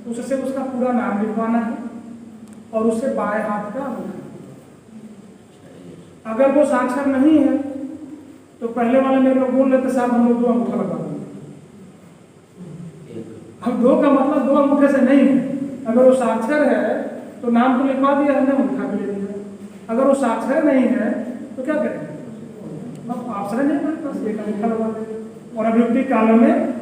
A: उससे उसका पूरा नाम लिखवाना है और उससे बाएं हाथ का अंगूठा। अगर वो साक्षर नहीं है तो पहले वाले मेरे लोग बोल लेते साहब हम लोग 2 अंगूठा लगा देंगे। अब 2 का मतलब 2 अंगूठे से नहीं है। अगर वो साक्षर है तो नाम तो लिखवा दिया हमने, अंगूठा भी ले लिया। अगर वो साक्षर नहीं है तो क्या करेंगे, अब ऑप्शन नहीं है, बस एक अंगूठा लगा देंगे और अभियुक्ति कॉलम में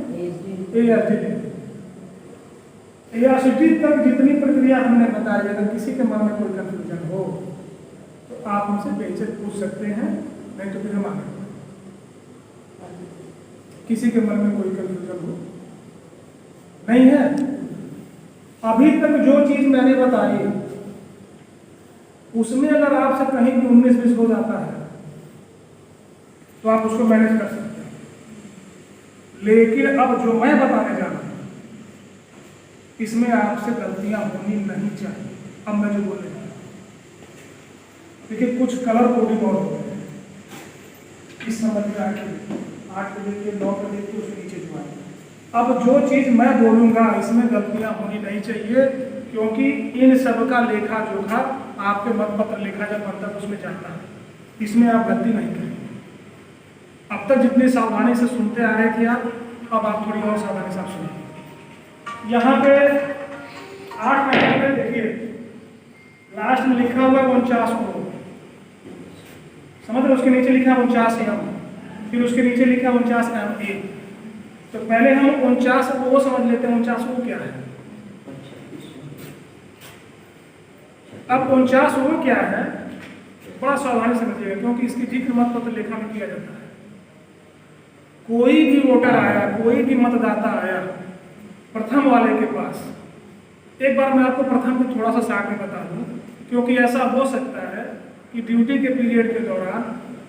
A: ASD तक जितनी प्रक्रिया हमने बताई, अगर किसी के मन में कोई कंफ्यूजन हो तो आप हमसे बेझिझक पूछ सकते हैं, नहीं तो फिर हम आगे। किसी के मन में कोई कंफ्यूजन हो नहीं है, अभी तक जो चीज मैंने बताई उसमें अगर आपसे कहीं भी 19-20 हो जाता है तो आप उसको मैनेज कर सकते हैं, लेकिन अब जो मैं बताने जा रहा हूं इसमें आपसे गलतियां होनी नहीं चाहिए। अब मैं जो बोलने जा रहा हूं, देखिए कुछ कलर कोडिंग और हो गए हैं इस नंबर पे आके 8 पे देखिए 9 पे देखिए उसके नीचे जो आए। अब जो चीज मैं बोलूंगा इसमें गलतियां होनी नहीं चाहिए, क्योंकि इन सब का लेखा जोखा आपके मत पत्र लेखा जब बनता है उसमें जाता है, इसमें आप गलती नहीं करेंगे। अब तक जितनी सावधानी से सुनते आ रहे थे आप, अब आप थोड़ी और सावधानी से आप सुनिए। यहाँ पे 8 नंबर पे देखिए लास्ट में लिखा हुआ 49 को, समझ रहे, उसके नीचे लिखा 49M, फिर उसके नीचे लिखा 49MA। तो पहले हम 49 को समझ लेते हैं 49 को क्या है। अब 49 वो क्या है बड़ा सावधानी समझिएगा, क्योंकि इसकी जिक्र मत पत्र लेखा में किया जाता है। कोई भी वोटर आया, कोई भी मतदाता आया प्रथम वाले के पास, एक बार मैं आपको प्रथम को थोड़ा सा शार्ट में बता दूं, क्योंकि ऐसा हो सकता है कि ड्यूटी के पीरियड के दौरान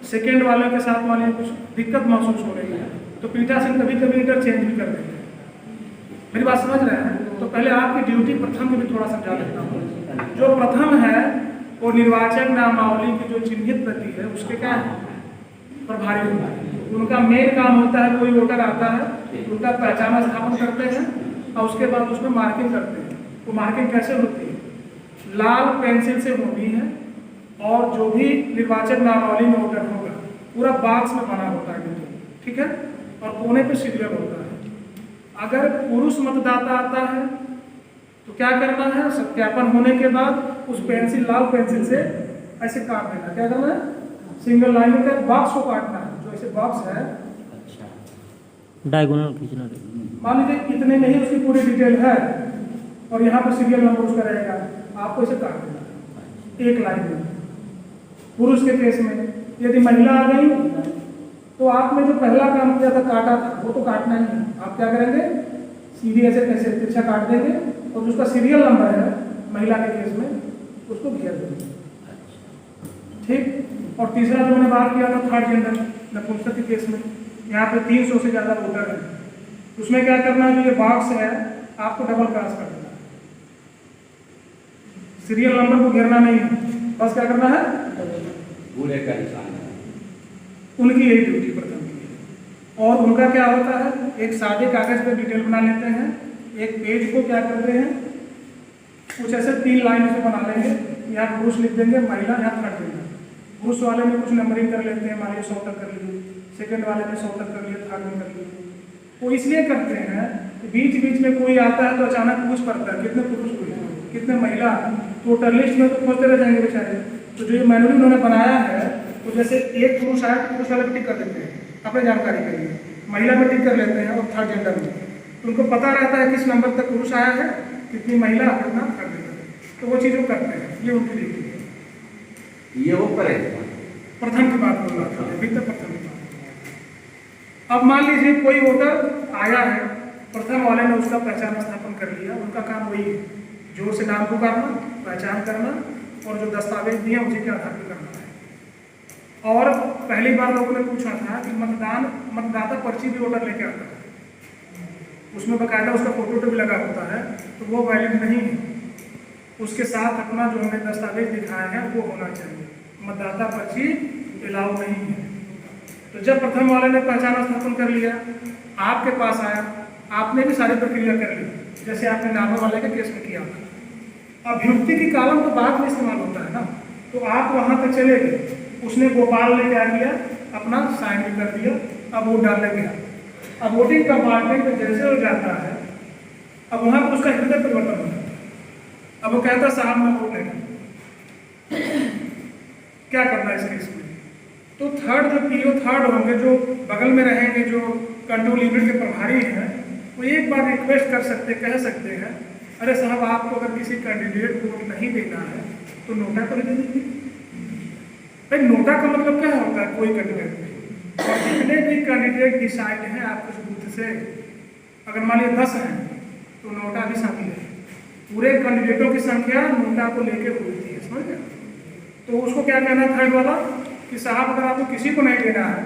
A: सेकेंड वाले के साथ वाले कुछ दिक्कत महसूस हो रही है, तो पीठासीन कभी कभी इंटरचेंज भी कर देते हैं। मेरी बात समझ रहे हैं? तो पहले आपकी ड्यूटी प्रथम में भी थोड़ा समझा देता हूँ। जो प्रथम है वो निर्वाचन नामावली की जो चिन्हित प्रति है उसके क्या है प्रभारी होता है। उनका मेन काम होता है, कोई वोटर आता है उनका पहचान स्थापन करते हैं और उसके बाद उसमें मार्किंग करते हैं। वो मार्किंग कैसे होती है? लाल पेंसिल से होती है और जो भी निर्वाचन नामावली में वोटर होगा पूरा बॉक्स में बना होता है, ठीक है, और कोने पे सीरियल होता है। अगर पुरुष मतदाता आता है तो क्या करना है, सत्यापन होने के बाद उस पेंसिल लाल पेंसिल से ऐसे काट देना। क्या करना है? सिंगल लाइन का बॉक्स को काटना है, जो ऐसे बॉक्स है
D: डायगोनल खींचना।
A: मान लीजिए इतने में ही उसकी पूरी डिटेल है और यहाँ पर सीरियल नंबर उसका रहेगा, आपको इसे काट देना एक लाइन में। पुरुष के केस में यदि महिला आ गई तो आपने जो पहला काम किया था काटा था वो तो काटना ही है। आप क्या करेंगे? सीधी ऐसे कैसे तिरछा काट देंगे और जो उसका सीरियल नंबर है महिला के केस में उसको घेर देंगे, ठीक। और तीसरा जो मैंने बात किया था थर्ड जेंडर नपुंसक के केस में, यहाँ पे 300 से ज़्यादा वोटर है, उसमें क्या करना है, जो ये बॉक्स है आपको डबल क्रॉस कर देना है। सीरियल नंबर को घेरना नहीं है, बस क्या करना है
B: पूरे का निशान है।
A: उनकी यही ड्यूटी प्रथम की है। और उनका क्या होता है, एक सादे कागज पे डिटेल बना लेते हैं, एक पेज को क्या करते हैं कुछ ऐसे 3 लाइन से बना लेंगे, यहाँ पुरुष लिख देंगे, महिला यहाँ थर्ड जेंडर। पुरुष वाले में कुछ नंबरिंग कर लेते हैं, मान लीजिए 100 तक कर लिए, सेकंड वाले में 100 तक कर लिए, थर्ड में कर लिए। वो इसलिए करते हैं कि बीच बीच में कोई आता है तो अचानक पूछ पड़ता है कितने पुरुष हुए कितने महिला, टोटल लिस्ट में तो खोजते रह जाएंगे बेचारे। तो जो ये मैनुअली उन्होंने बनाया है तो जैसे एक पुरुष आया तो पुरुष वाले में टिक कर देते हैं अपने जानकारी के लिए, महिला में टिक कर लेते हैं और थर्ड जेंडर में, तो उनको पता रहता है किस नंबर तक पुरुष आया है, कितनी महिला, कितना थर्ड जेंडर, तो वो चीज़ वो करते हैं। ये उनकी ड्यूटी है।
B: ये वो करेगा
A: प्रथम की बात बोल रहा था, अभी तक प्रथम की बात। अब मान लीजिए कोई वोटर आया है, प्रथम वाले ने उसका पहचान स्थापन कर लिया, उनका काम वही है जोर से नाम पुकारना, पहचान करना और जो दस्तावेज दिए उसी के आधार पर करना है। और पहली बार लोगों ने पूछा था कि मतदाता पर्ची भी वोटर लेके आता है, उसमें बाकायदा उसका फोटो भी लगा होता है, तो वो वैलिड नहीं है। उसके साथ अपना जो हमें दस्तावेज दिखाया है वो होना चाहिए, मतदाता पर्ची अलाउ नहीं है। तो जब प्रथम वाले ने पहचान स्थापन कर लिया, आपके पास आया, आपने भी सारी प्रक्रिया कर ली जैसे आपने नाभा वाले के केस में किया था। अभियुक्ति की कालम तो बाद में इस्तेमाल होता है ना, तो आप वहां तक चले गए, उसने गोपाल ने क्या किया, अपना साइन भी कर दिया, अब वोट डालने गया। अब वोटिंग कंपार्टमेंट में जैसे हो जाता है, अब वहां पर उसका हृदय परिवर्तन हो जाता है। अब वो कहता है साहब मैं वोट नहीं, क्या करना है इस केस में? तो थर्ड जो पीओ थर्ड होंगे, जो बगल में रहेंगे, जो कंट्रोल यूनिट के प्रभारी हैं, वो एक बार रिक्वेस्ट कर सकते, कह सकते हैं अरे साहब आपको अगर किसी कैंडिडेट को वोट नहीं देना है तो नोटा कर दीजिए। भाई नोटा का मतलब क्या होता है? कोई कैंडिडेट नहीं, और जितने भी कैंडिडेट डिसाइड हैं आपके बूथ से, अगर मान लीजिए 10 हैं तो नोटा भी शामिल है। पूरे कैंडिडेटों की संख्या नोटा को लेके हुई थी, समझ गए? तो उसको क्या कहना थर्ड वाला कि साहब अगर आपको किसी को नहीं देना है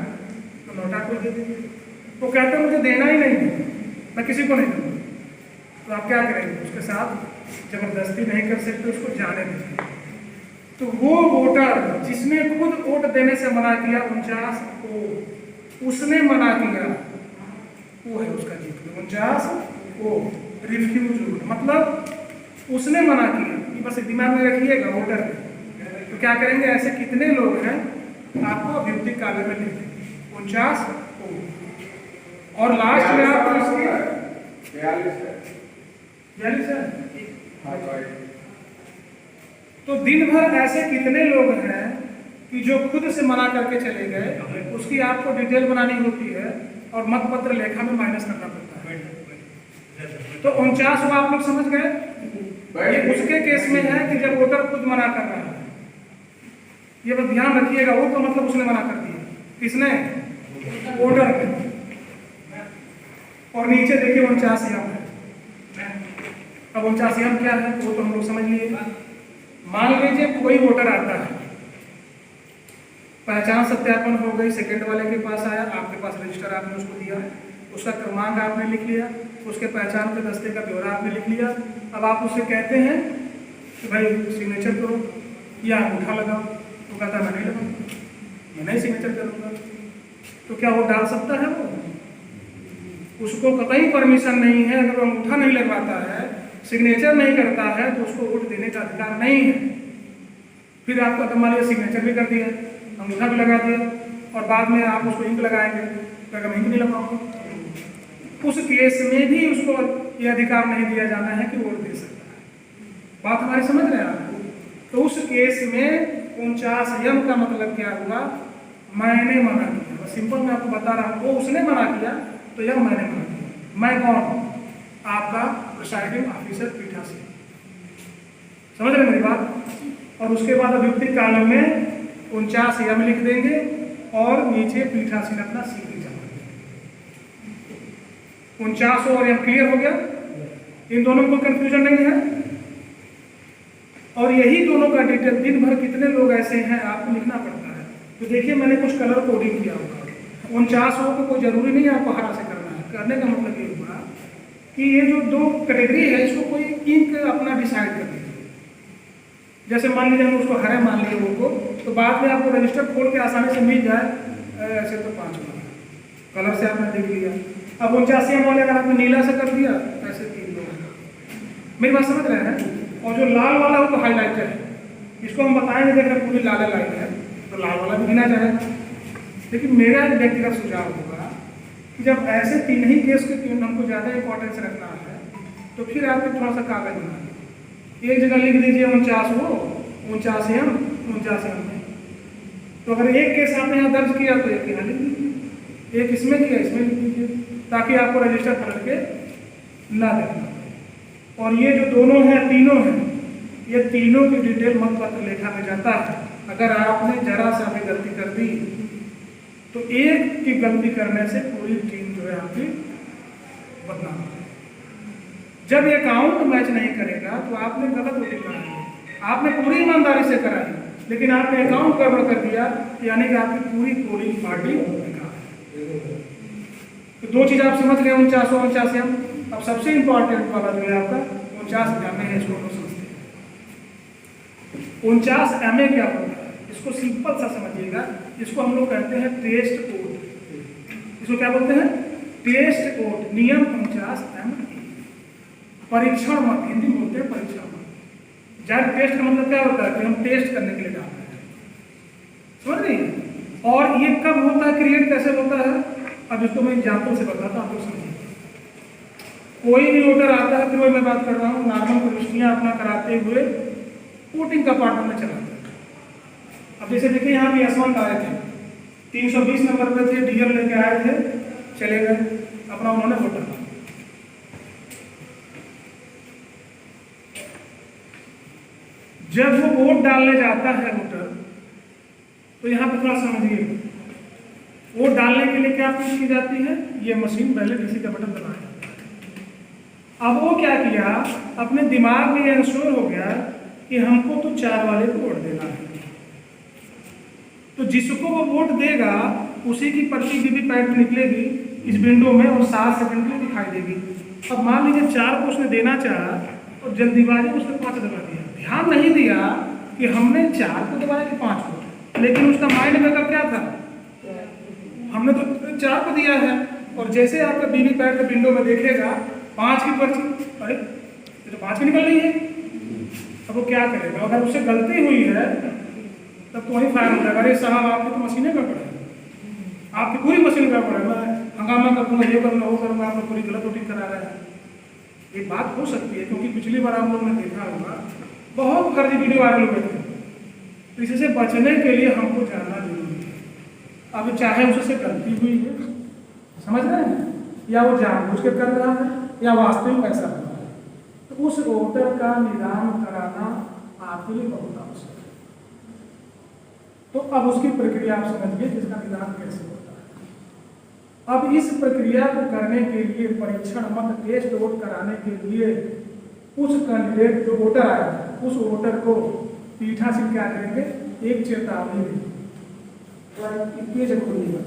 A: तो नोटा को दे दीजिए। तो कहते हैं मुझे देना ही नहीं है, मैं किसी को नहीं दूंगा। तो आप क्या करेंगे? उसके साथ जबरदस्ती नहीं कर सकते, उसको जाने दीजिए। तो वो वोटर जिसने खुद वोट देने से मना किया 49 को, उसने मना किया, वो है उसका जीत। 49 को रिफ्यूज वोट मतलब उसने मना किया। ये बस दिमाग में रखिएगा वोटर। तो क्या करेंगे? ऐसे कितने लोग हैं आपको अभ्युक्ति काव्य में लिख देंगे 49 को, और लास्ट में आप इसके 42 है। तो दिन भर ऐसे कितने लोग हैं कि जो खुद से मना करके चले गए, उसकी आपको डिटेल बनानी होती है और मतपत्र लेखा में माइनस करना पड़ता है। तो 49 को आप लोग समझ गए? ये उसके केस में है कि जब वोटर खुद मना कर रहा है। ये बस ध्यान रखिएगा, वो तो मतलब उसने मना कर दिया। किसने? वोटर ने। और नीचे देखिए 49 है। अब 49 क्या है वो तो हम लोग समझ लिए। मान लीजिए कोई वोटर आता है, पहचान सत्यापन हो गई, सेकंड वाले के पास आया, आपके पास रजिस्टर आपने उसको दिया, उसका क्रमांक आपने लिख लिया, उसके पहचान के दस्ते का ब्यौरा आपने लिख लिया। अब आप उससे कहते हैं कि भाई सिग्नेचर करो या अंगूठा लगाओ। तो कहता मैं नहीं लगाऊंगा, मैं नहीं सिग्नेचर करूंगा। तो क्या वो डाल सकता है? वो उसको कतई परमिशन नहीं है। अगर वो अंगूठा नहीं लगवाता है, सिग्नेचर नहीं करता है, तो उसको वोट देने का अधिकार नहीं है। फिर आपका मान लिया सिग्नेचर भी कर दिया, अंगूठा भी लगा दिया, और बाद में आप उसको इंक लगाएंगे, तो अगर इंक नहीं लगाऊंगा, उस केस में भी उसको ये अधिकार नहीं दिया जाना है कि वोट दे सकता है। बात हमारी समझ रहे हैं आप? तो उस केस में 49 का मतलब क्या हुआ? मैंने मना किया। सिंपल मैं आपको बता रहा हूँ, वो उसने मना किया तो यह मैंने मना किया। मैं कौन? आपका प्रिसाइडिंग ऑफिसर पीठासीन। समझ रहे मेरी बात? और उसके बाद अभ्युक्ति कालम में 49 लिख देंगे और नीचे पीठासीन अपना सीधी जमा देंगे। 49 और यह क्लियर हो गया? इन दोनों में कोई कंफ्यूजन नहीं है। और यही दोनों का डिटेल दिन भर कितने लोग ऐसे हैं आपको लिखना पड़ता है। तो देखिए मैंने कुछ कलर कोडिंग किया होगा। 49 को कोई जरूरी नहीं है आपको हरा से करना है। करने का मतलब ये हुआ कि ये जो दो कैटेगरी है इसको कोई इंक अपना डिसाइड कर लीजिए। जैसे मान लीजिए हम उसको हरे मान लिए वो को, तो बाद में आपको रजिस्टर खोल के आसानी से मिल जाए। ऐसे तो 5 कलर से आपने देख लिया। अब 49 वाले अगर आपने नीला से कर दिया, ऐसे 3 लोग। मेरी बात समझ रहे हैं? और जो लाल वाला वो तो हाईलाइटर है, इसको हम बताएंगे देखना पूरी लाल लाइन है, तो लाल वाला भी गिना जाएगा। लेकिन मेरा एक व्यक्तिगत सुझाव होगा कि जब ऐसे 3 ही केस के हमको ज़्यादा इंपॉर्टेंस रखना है, तो फिर आपको थोड़ा सा कागज बना एक जगह लिख दीजिए 49 वो 49 में। तो अगर एक केस आपने यहाँ दर्ज किया तो एक यहाँ लिख दीजिए, एक इसमें किया इसमें लिख दीजिए, ताकि आपको रजिस्टर पलट के ना देखना। और ये जो दोनों हैं, तीनों हैं, ये तीनों की डिटेल मतपत्र लेखा में जाता है। अगर आपने जरा सा भी गलती कर दी तो एक की गलती करने से पूरी टीम जो है आपकी बदनाम हो जाएगी। जब ये काउंट मैच नहीं करेगा तो आपने गलत वोटिंग कराई, आपने पूरी ईमानदारी से कराई, लेकिन आपने अकाउंट गड़बड़ कर दिया, यानी कि आपकी पूरी पोलिंग पार्टी बेकार है। तो 2 चीज़ आप समझ गए 49 और 49। अब सबसे इंपॉर्टेंट वाला जो है आपका 49 MA है, इसको हम समझते हैं। 49 MA क्या होता है? इसको सिंपल सा समझिएगा। इसको हम लोग कहते हैं टेस्ट कोड। इसको क्या बोलते हैं? Test code. नियम 49 MA, परीक्षण मत, हिंदी में बोलते हैं परीक्षण मत। जब टेस्ट का मतलब क्या होता है कि हम टेस्ट करने के लिए डालते हैं, समझ रही हैं? और ये कब होता है, क्रिएट कैसे होता है? अब इसको मैं एग्जाम्पल से बताता हूँ, आप लोग समझिए। कोई भी वोटर आता है, फिर मैं बात कर रहा हूँ, नॉर्मल प्रविष्टियाँ अपना कराते हुए वोटिंग कंपार्टमेंट में चला जाता है। अब जैसे देखिए यहाँ भी यशवंत आए थे, 320 नंबर पे थे, डीएल लेके आए थे, चले गए, अपना उन्होंने वोट डाला। जब वो वोट डालने जाता है वोटर, तो यहाँ पे थोड़ा समझिए, वोट डालने के लिए क्या पुश की जाती है? ये मशीन पहले किसी का बटन दबाया जाता है, अब वो क्या किया, अपने दिमाग में ये इंश्योर हो गया कि हमको तो 4 वाले को वोट देना है, तो जिसको वो वोट देगा उसी की पर्ची वीवीपैट निकलेगी इस विंडो में और 7 सेकंड के लिए दिखाई देगी। अब मान लीजिए 4 को उसने देना चाहा और जल्दीबाजी में उसने 5 दबा दिया, ध्यान नहीं दिया कि हमने 4 को दबाया कि 5 को, लेकिन उसका माइंड मेकअप क्या था, हमने तो 4 को दिया है। और जैसे आपका वीवीपैट के विंडो में देखेगा 5 की पर्ची, अरे ये तो 5 की निकल रही है। अब वो क्या करेगा, अगर उससे गलती हुई है तब तो वही फायर हो जाएगा, अरे साहब आपकी तो मशीनें गड़बड़ है, आपकी पूरी मशीन गड़बड़ है, मैं हंगामा करूँगा, ये करूँगा, वो करूँगा, आपने पूरी गलत वोटिंग करा रहा है। ये बात हो सकती है क्योंकि पिछली बार आप लोगों ने देखा होगा बहुत फर्जी वीडियो वायरल हुए थे, तो इससे बचने के लिए हमको जानना जरूरी है। अब चाहे उससे गलती हुई है, समझ रहे हैं, या वो जानबूझ के कर रहा है या वास्तविक ऐसा हो रहा है, तो उस वोटर का निदान कराना आपके लिए बहुत आवश्यक है। तो अब उसकी प्रक्रिया आप समझिए कि इसका निदान कैसे होता है। अब इस प्रक्रिया को करने के लिए परीक्षण मत टेस्ट वोट कराने के लिए उस कैंडिडेट जो वोटर आया उस वोटर को पीठासीन क्या करेंगे, एक चेतावनी देंगे। पेज खोलिएगा,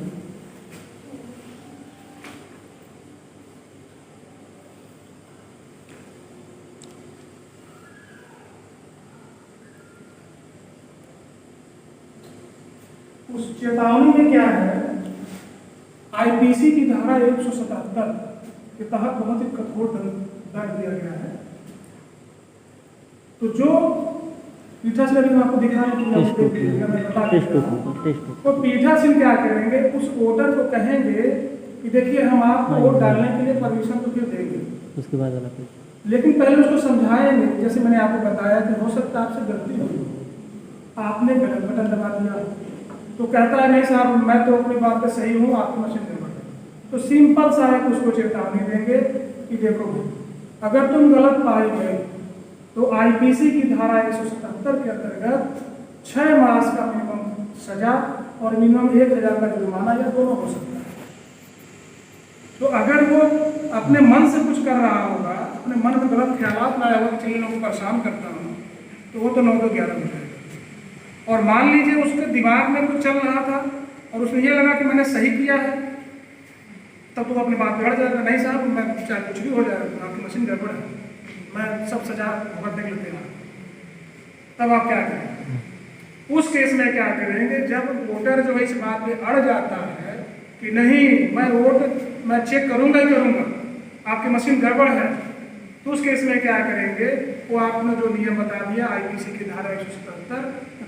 A: उस चेतावनी में क्या है, आईपीसी की धारा 177 के तहत बहुत ही कठोर दंड दिया गया है। तो जो पीठासीन अभी मैं आपको दिखा रहा हूँ, तो पीठासीन क्या करेंगे, उस वोटर को कहेंगे कि देखिए हम आपको वोट डालने के लिए परमिशन तो फिर देंगे, उसके बाद लेकिन पहले उसको समझाएंगे। जैसे मैंने आपको बताया कि हो सकता है आपसे गलती हुई, आपने गलत बटन दबा दिया, तो कहता है नहीं साहब मैं तो अपनी बात पे सही हूँ, आपकी मशीन गड़बड़ है। तो सिंपल सा है उसको चेतावनी देंगे कि देखो अगर तुम गलत पाए गए तो आईपीसी की धारा 177 के अंतर्गत 6 मास का मिनिमम सजा और मिनिमम 1000 का जुर्माना या दोनों हो सकता है। तो अगर वो अपने मन से कुछ कर रहा होगा, अपने मन में गलत ख्यालात लाया होगा कि चलिए लोगों को परेशान करता हूँ, तो वो तो 9 to 11 हो जाएगा। और मान लीजिए उसके दिमाग में कुछ चल रहा था और उसने ये लगा कि मैंने सही किया है, तब तो वो अपनी बात बिगड़ जाएगा, नहीं साहब मैं चाहे कुछ भी हो जाएगा, आपकी मशीन गड़बड़ है, मैं सब सजा भुगतने के लिए तैयार। तब आप क्या करेंगे, उस केस में क्या करेंगे, जब वोटर जो है इस बात पे अड़ जाता है कि नहीं मैं वोट मैं चेक करूंगा ही करूंगा, आपकी मशीन गड़बड़ है, तो उस केस में क्या करेंगे, वो आपने जो नियम बता दिया आईपीसी की धारा 177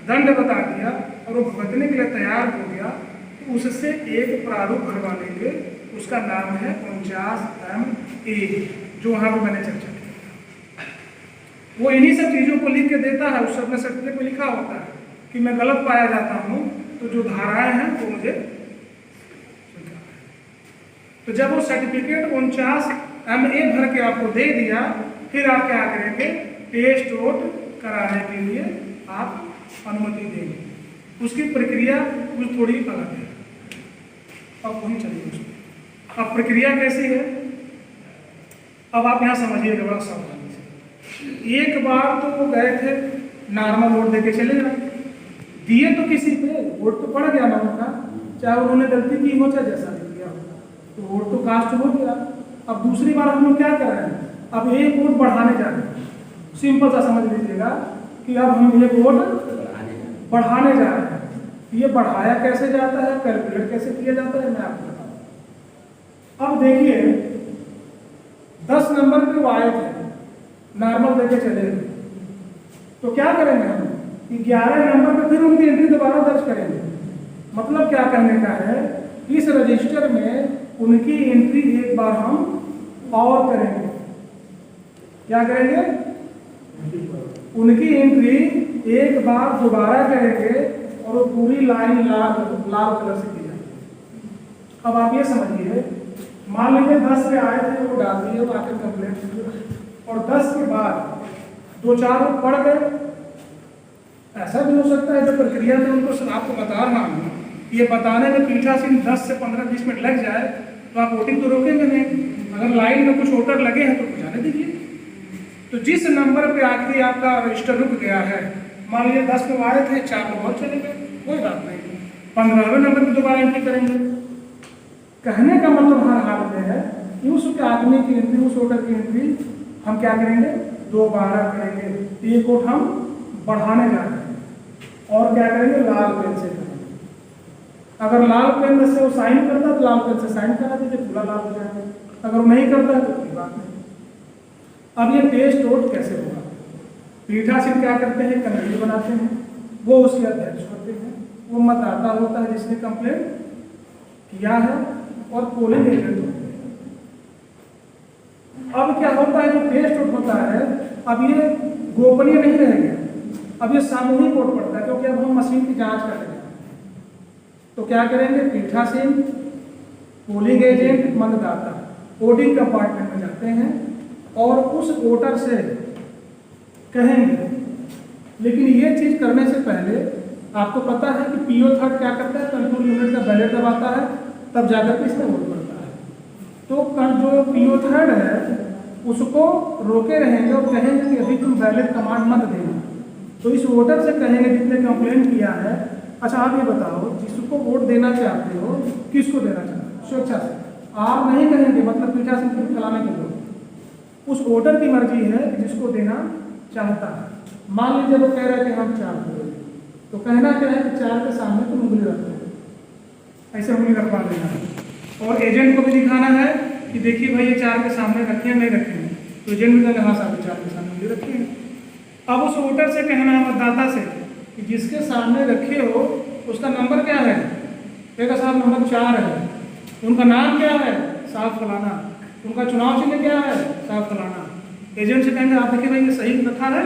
A: दंड बता दिया और वो भुगतने के लिए तैयार हो गया, तो उससे एक प्रारूप भरवा लेंगे, उसका नाम है 49MA, जो वहाँ पर मैंने चर्चा की। वो इन्हीं सब चीज़ों को लिख के देता है, उस अपने सर्टिफिकेट में लिखा होता है कि मैं गलत पाया जाता हूँ, तो जो धाराएं हैं वो मुझे। तो जब वो सर्टिफिकेट 49MA भर के आपको दे दिया, फिर आप क्या करेंगे, टेस्ट वोट कराने के लिए आप अनुमति देंगे। उसकी प्रक्रिया कुछ थोड़ी अलग है। अब वहीं चलिए उसमें। अब प्रक्रिया कैसी है, अब आप यहाँ समझिएगा बड़ा सावधानी से। एक बार तो वो गए थे नॉर्मल वोट दे के चले गए, दिए तो किसी पे वोट तो पड़ गया ना उनका, चाहे उन्होंने गलती की हो चाहे जैसा भी किया हो, तो वोट तो कास्ट हो गया। अब दूसरी बार हम लोग क्या कर रहे हैं, अब एक वोट बढ़ाने जा रहे हैं। सिंपल सा समझ लीजिएगा कि अब हम एक वोट बढ़ाने जा रहे हैं। ये बढ़ाया कैसे जाता है, कैलकुलेट कैसे किया जाता है, मैं आपको बताऊँ। अब देखिए 10 नंबर पे वो आए थे, नॉर्मल देके चले गए, तो क्या करेंगे हम कि 11 नंबर पे फिर उनकी एंट्री दोबारा दर्ज करेंगे। मतलब क्या कहने का है, इस रजिस्टर में उनकी एंट्री एक बार हम और करेंगे। क्या करेंगे, उनकी एंट्री एक बार दोबारा करेंगे और वो पूरी लाइन लाल कलर से की जाएगी। अब आप ये समझिए, मान लीजिए 10 पे आए थे, वो डाल दिए, वो आके कंप्लेंट किए और 10 के बाद 2-4 पढ़ गए। ऐसा भी हो सकता है जो प्रक्रिया में उनको आपको बता रहा हूँ, ये बताने में पीठासीन 10 से 15-20 मिनट लग जाए तो आप वोटिंग तो रोकेंगे नहीं। अगर लाइन में कुछ वोटर लगे हैं तो जाने दीजिए। तो जिस नंबर पे आखिरी आपका रजिस्टर रुक गया है, मान लीजिए 10 पे आए थे, 4 पे बहुत चले गए, कोई बात नहीं, 15वें नंबर पे दोबारा एंट्री करेंगे। कहने का मतलब हर हाल में है कि उस आदमी की एंट्री, उस वोटर की एंट्री हम क्या करेंगे, दोबारा करेंगे। एक वोट हम बढ़ाने जा रहे हैं और क्या करेंगे, लाल पेन से करेंगे। अगर लाल पेन से वो साइन करता है तो लाल पेन से साइन करा दीजिए, पूरा लाल हो जाएगा। अगर वो नहीं करता है तो कोई बात नहीं। अब ये टेस्ट वोट कैसे होगा, पीठासीन क्या करते हैं, कमेटी बनाते हैं, वो उसके अध्यक्ष होते हैं, वो मतदाता होता है जिसने कंप्लेंट किया है, और पोलिंग एजेंट होते हैं। अब क्या होता है, जो टेस्ट वोट होता है, अब ये गोपनीय नहीं रहेगा, अब ये सामूहिक वोट पड़ता है, क्योंकि अब हम मशीन की जांच कर रहे हैं। तो क्या करेंगे, पीठासीन, पोलिंग एजेंट, मतदाता वोटिंग कंपार्टमेंट में जाते हैं और उस वोटर से कहेंगे। लेकिन ये चीज करने से पहले आपको पता है कि पीओ थर्ड क्या करता है, कंट्रोल यूनिट का बैलेट दबाता है, तब जाकर के इसमें वोट पड़ता है। तो जो पीओ थर्ड है उसको रोके रहेंगे और कहेंगे कि अभी तुम बैलेट कमांड मत देना। तो इस वोटर से कहेंगे जिसने कंप्लेंट किया है, अच्छा आप ये बताओ जिसको वोट देना चाहते हो किसको देना चाहते हो, स्वेच्छा से। आप नहीं कहेंगे, मतलब पीठासीन को चलाने के लोग, उस वोटर की मर्जी है कि जिसको देना चाहता है। मान लीजिए वो कह रहे हैं कि हम 4 देंगे, तो कहना क्या है कि 4 के सामने तुम उंगली रख दो, ऐसे उंगली रखवा देना है। और एजेंट को भी दिखाना है कि देखिए भाई ये 4 के सामने रखे हैं, नहीं रखे हैं, तो एजेंट भी कहेंगे हाँ साहब 4 के सामने उंगली रखी है। अब उस वोटर से कहना है, मतदाता से, कि जिसके सामने रखे हो उसका नंबर क्या है, कहेगा साहब नंबर 4 है। उनका नाम क्या है, साहब फलाना। उनका चुनाव चिन्ह क्या है, साहब फलाना। एजेंट से कहेंगे आप देखिए भाई ये सही रखा है,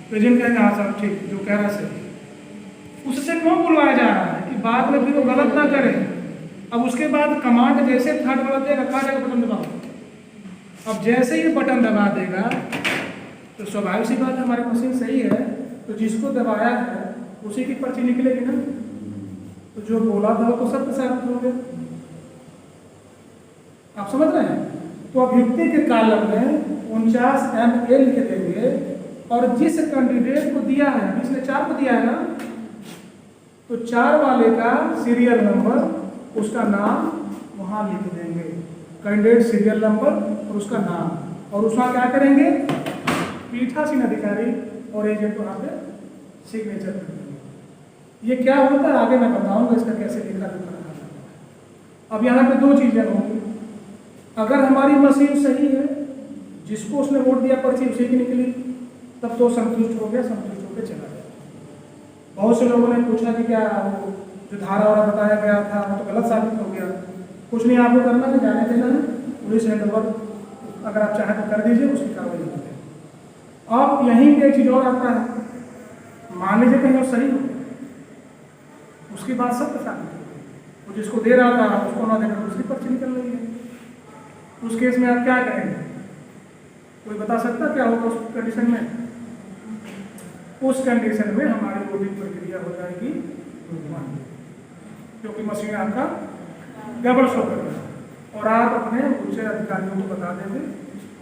A: तो एजेंट कहेंगे हाँ साहब ठीक, जो कह रहा है सही। उससे क्यों बुलवाया जा रहा है कि बाद में फिर वो गलत ना करे। अब उसके बाद कमांड जैसे थर्ड वाला देगा, कहा जाएगा बटन दबाओ। अब जैसे ही बटन दबा देगा तो स्वाभाविक सी बात है, हमारी मशीन सही है, तो जिसको दबाया है उसी की पर्ची निकलेगी ना। तो जो बोला था वो तो सब साबित हो गया। आप समझ रहे हैं। तो अभियुक्ति के कॉलम में 49 MA लिख देंगे और जिस कैंडिडेट को दिया है, जिसने 4 को दिया है ना, तो 4 वाले का सीरियल नंबर, उसका नाम वहां लिख देंगे, कैंडिडेट सीरियल नंबर और उसका नाम, और उसका क्या करेंगे, पीठासीन अधिकारी और एजेंट वहां पे सिग्नेचर कर देंगे। ये क्या होता है आगे मैं बताऊंगा इसका कैसे लिखा जाता है। अब यहाँ पे 2 चीजें होंगी। अगर हमारी मशीन सही है, जिसको उसने वोट दिया पर्ची उसी की निकली, तब तो संतुष्ट हो गया, संतुष्ट होकर चला गया। बहुत से लोगों ने पूछा कि क्या वो जो धारा वारा बताया गया था वो तो गलत साबित हो गया। कुछ नहीं आपको करना है, जाने देना है, पुलिस हैंडओवर अगर आप चाहें तो कर दीजिए, उसकी कार्रवाई करते हैं। अब यहीं पे एक चीज और आता है, मान लीजिए कहीं वो सही हो, उसकी बात सत्य साबित हो गई, वो जिसको दे रहा था उसको ना देकर उसकी पर्ची निकल रही है। उस केस में आप क्या करेंगे, कोई बता सकता क्या होगा उस कंडीशन में? उस कंडीशन में हमारी वोटिंग प्रक्रिया हो जाएगी, क्योंकि मशीन आपका गड़बड़ शो कर रहा है और आप अपने उच्च अधिकारियों को बता देंगे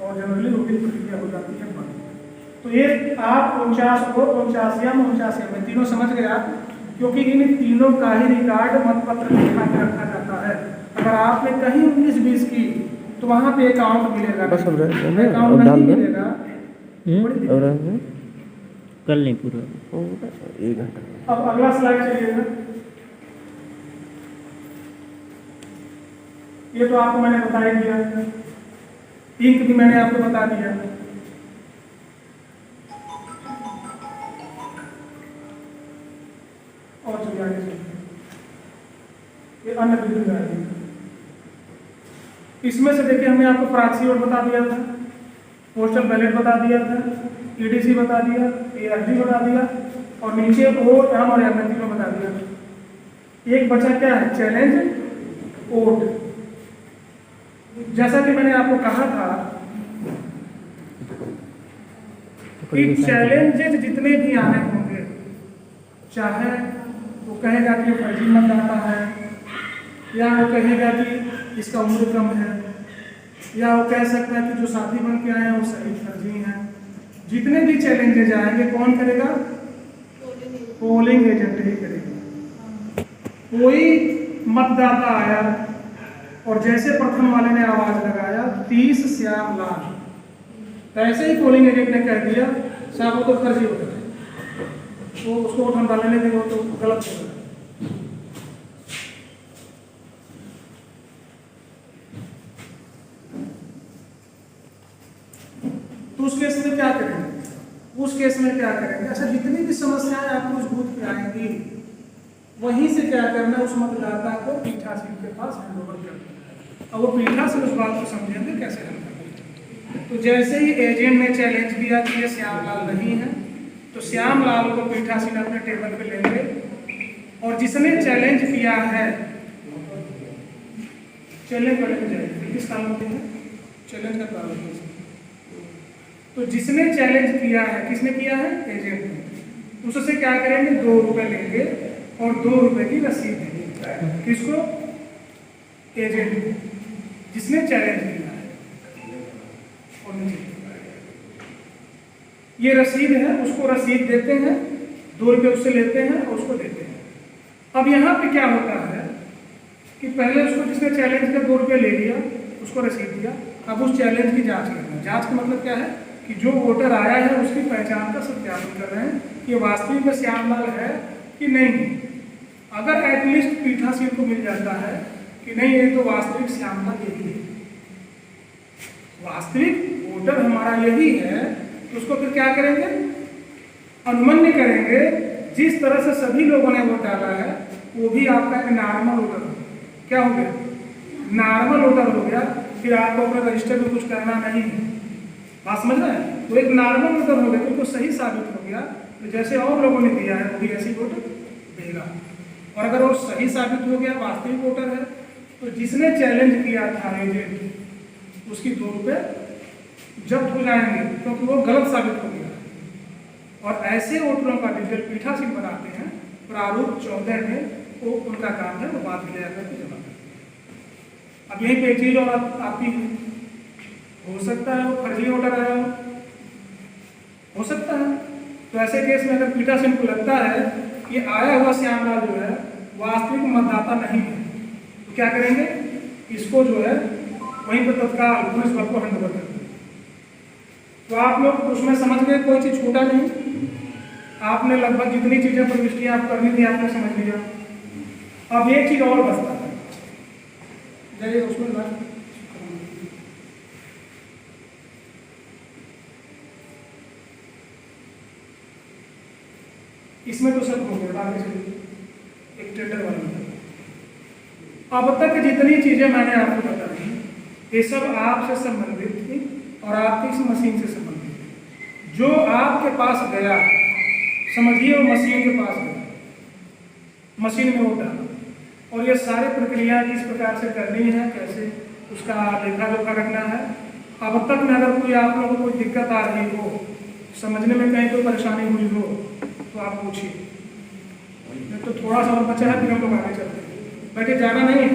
A: और जनरली वोटिंग प्रक्रिया हो जाती है बंद। तो ये आप 49 को 49 में तीनों समझ गए आप, क्योंकि इन तीनों का ही रिकॉर्ड मतपत्र में रखा जाता है। अगर आपने कहीं 19-20 की तो वहां पे अकाउंट मिलेगा,
D: बस अब
A: अकाउंट नहीं मिलेगा,
D: कल नहीं पूरा 1 घंटा।
A: अब अगला स्लाइड चलिएगा। ये तो आपको मैंने बता ही दिया, इंक भी मैंने आपको बता दिया। और चलिए आगे चलिए, ये अन्य बिंदु है। इसमें से देखिए हमने आपको प्रॉक्सी वोट बता दिया था, पोस्टल बैलेट बता दिया था, EDC बता दिया, ARG बता दिया, और नीचे वोट हम और MNC में बता दिया। एक बचा क्या है, चैलेंज वोट। जैसा कि मैंने आपको कहा था कि चैलेंजेस जितने भी आने होंगे, चाहे वो कहेगा कि फर्जी मतदाता है, या वो कहेगा कि इसका उम्र कम है, या वो कह सकता है कि जो साथी बन के आए हैं वो सही फर्जी हैं। जितने भी चैलेंजेज आएंगे कौन करेगा? पोलिंग एजेंट ही करेगा। कोई मतदाता आया और जैसे प्रथम वाले ने आवाज लगाया 30 श्याम लाल, तो ऐसे ही पोलिंग एजेंट ने कह दिया साहब वो तो फर्जी होता है, तो उसको वोट हम डालने देंगे, वो तो गलत होगा। तो उस केस में क्या करेंगे? उस केस में क्या करेंगे? अच्छा, जितनी भी समस्याएं आपको उस बूथ पे आएंगी वहीं से क्या करना है, उस मतदाता को पीठासीन के पास हैंडओवर करना है। अब वो पीठासीन उस बात को समझेंगे कैसे हल करना। तो जैसे ही एजेंट ने चैलेंज किया कि ये श्यामलाल नहीं है, तो श्यामलाल को पीठासीन अपने टेबल पे लेंगे और जिसने चैलेंज किया है, चैलेंज करने जाएंगे किस कानून में है? चैलेंज का कानून। तो जिसने चैलेंज किया है, किसने किया है? एजेंट ने। उससे क्या करेंगे? 2 रुपए लेंगे और 2 रुपए की रसीद देंगे। किसको? एजेंट को, जिसने चैलेंज किया है। और ये रसीद है, उसको रसीद देते हैं, 2 रुपए उससे लेते हैं और उसको देते हैं। अब यहाँ पे क्या होता है कि पहले उसको जिसने चैलेंज का 2 रुपए ले लिया, उसको रसीद दिया, अब उस चैलेंज की जांच करना है। जांच का मतलब क्या है कि जो वोटर आया है उसकी पहचान का सत्यापन कर रहे हैं कि वास्तविक में श्यामलाल है कि नहीं। अगर एटलीस्ट पीठासीन को मिल जाता है कि नहीं ये तो वास्तविक श्यामलाल यही है, वास्तविक वोटर हमारा यही है, तो उसको फिर क्या करेंगे? अनुमन्य करेंगे। जिस तरह से सभी लोगों ने वोट डाला है वो भी आपका एक नॉर्मल वोटर हो। क्या हो गया? नॉर्मल वोटर हो गया। फिर आपको अपने रजिस्टर में कुछ करना नहीं है। बात समझ रहे हैं? तो एक नॉर्मल वोटर हो गया, तो सही साबित हो गया। तो जैसे और लोगों ने दिया है वो भी ऐसे ही वोट देगा। और अगर वो सही साबित हो गया, वास्तविक वोटर है, तो जिसने चैलेंज किया था एजेंट, उसकी 2 रुपए जब्त हो जाएंगे क्योंकि वो गलत साबित हो गया। और ऐसे वोटरों का डिटेल पीठासीन बनाते हैं। प्रारूप 14 में वो उनका काम है, वो बात ले आकर के जमा करते हैं। अब यही पे चीज और आती है, हो सकता है वो फर्जी वोटर आया हो सकता है। तो ऐसे केस में अगर पीठासीन को लगता है कि आया हुआ श्यामलाल जो है वास्तविक मतदाता नहीं है, तो क्या करेंगे? इसको जो है वहीं पर तत्काल पुलिस बल को हैंडओवर कर देंगे। तो आप लोग उसमें समझ गए, कोई चीज छूटा नहीं। आपने लगभग जितनी चीजें प्रविष्टियां आप करनी थी आपने समझ लिया। अब एक चीज और बचता है, जाइए उसमें इसमें तो सब हो गया। आगे चलिए एक टेंडर वाला। अब तक जितनी चीजें मैंने आपको बताई ये सब आपसे संबंधित थी और आपकी इस मशीन से संबंधित थी। जो आपके पास गया, समझिए वो मशीन के पास गया, मशीन में वो डाला, और ये सारी प्रक्रिया किस प्रकार से करनी है, कैसे उसका लेखा जोखा रखना है। अब तक में अगर कोई आप लोगों को कोई दिक्कत आ रही हो, समझने में कहीं कोई परेशानी हुई हो, तो आप पूछिए। तो थोड़ा सा और बचा है, फिर हम लोग आगे चलते हैं। बैठे, जाना नहीं है,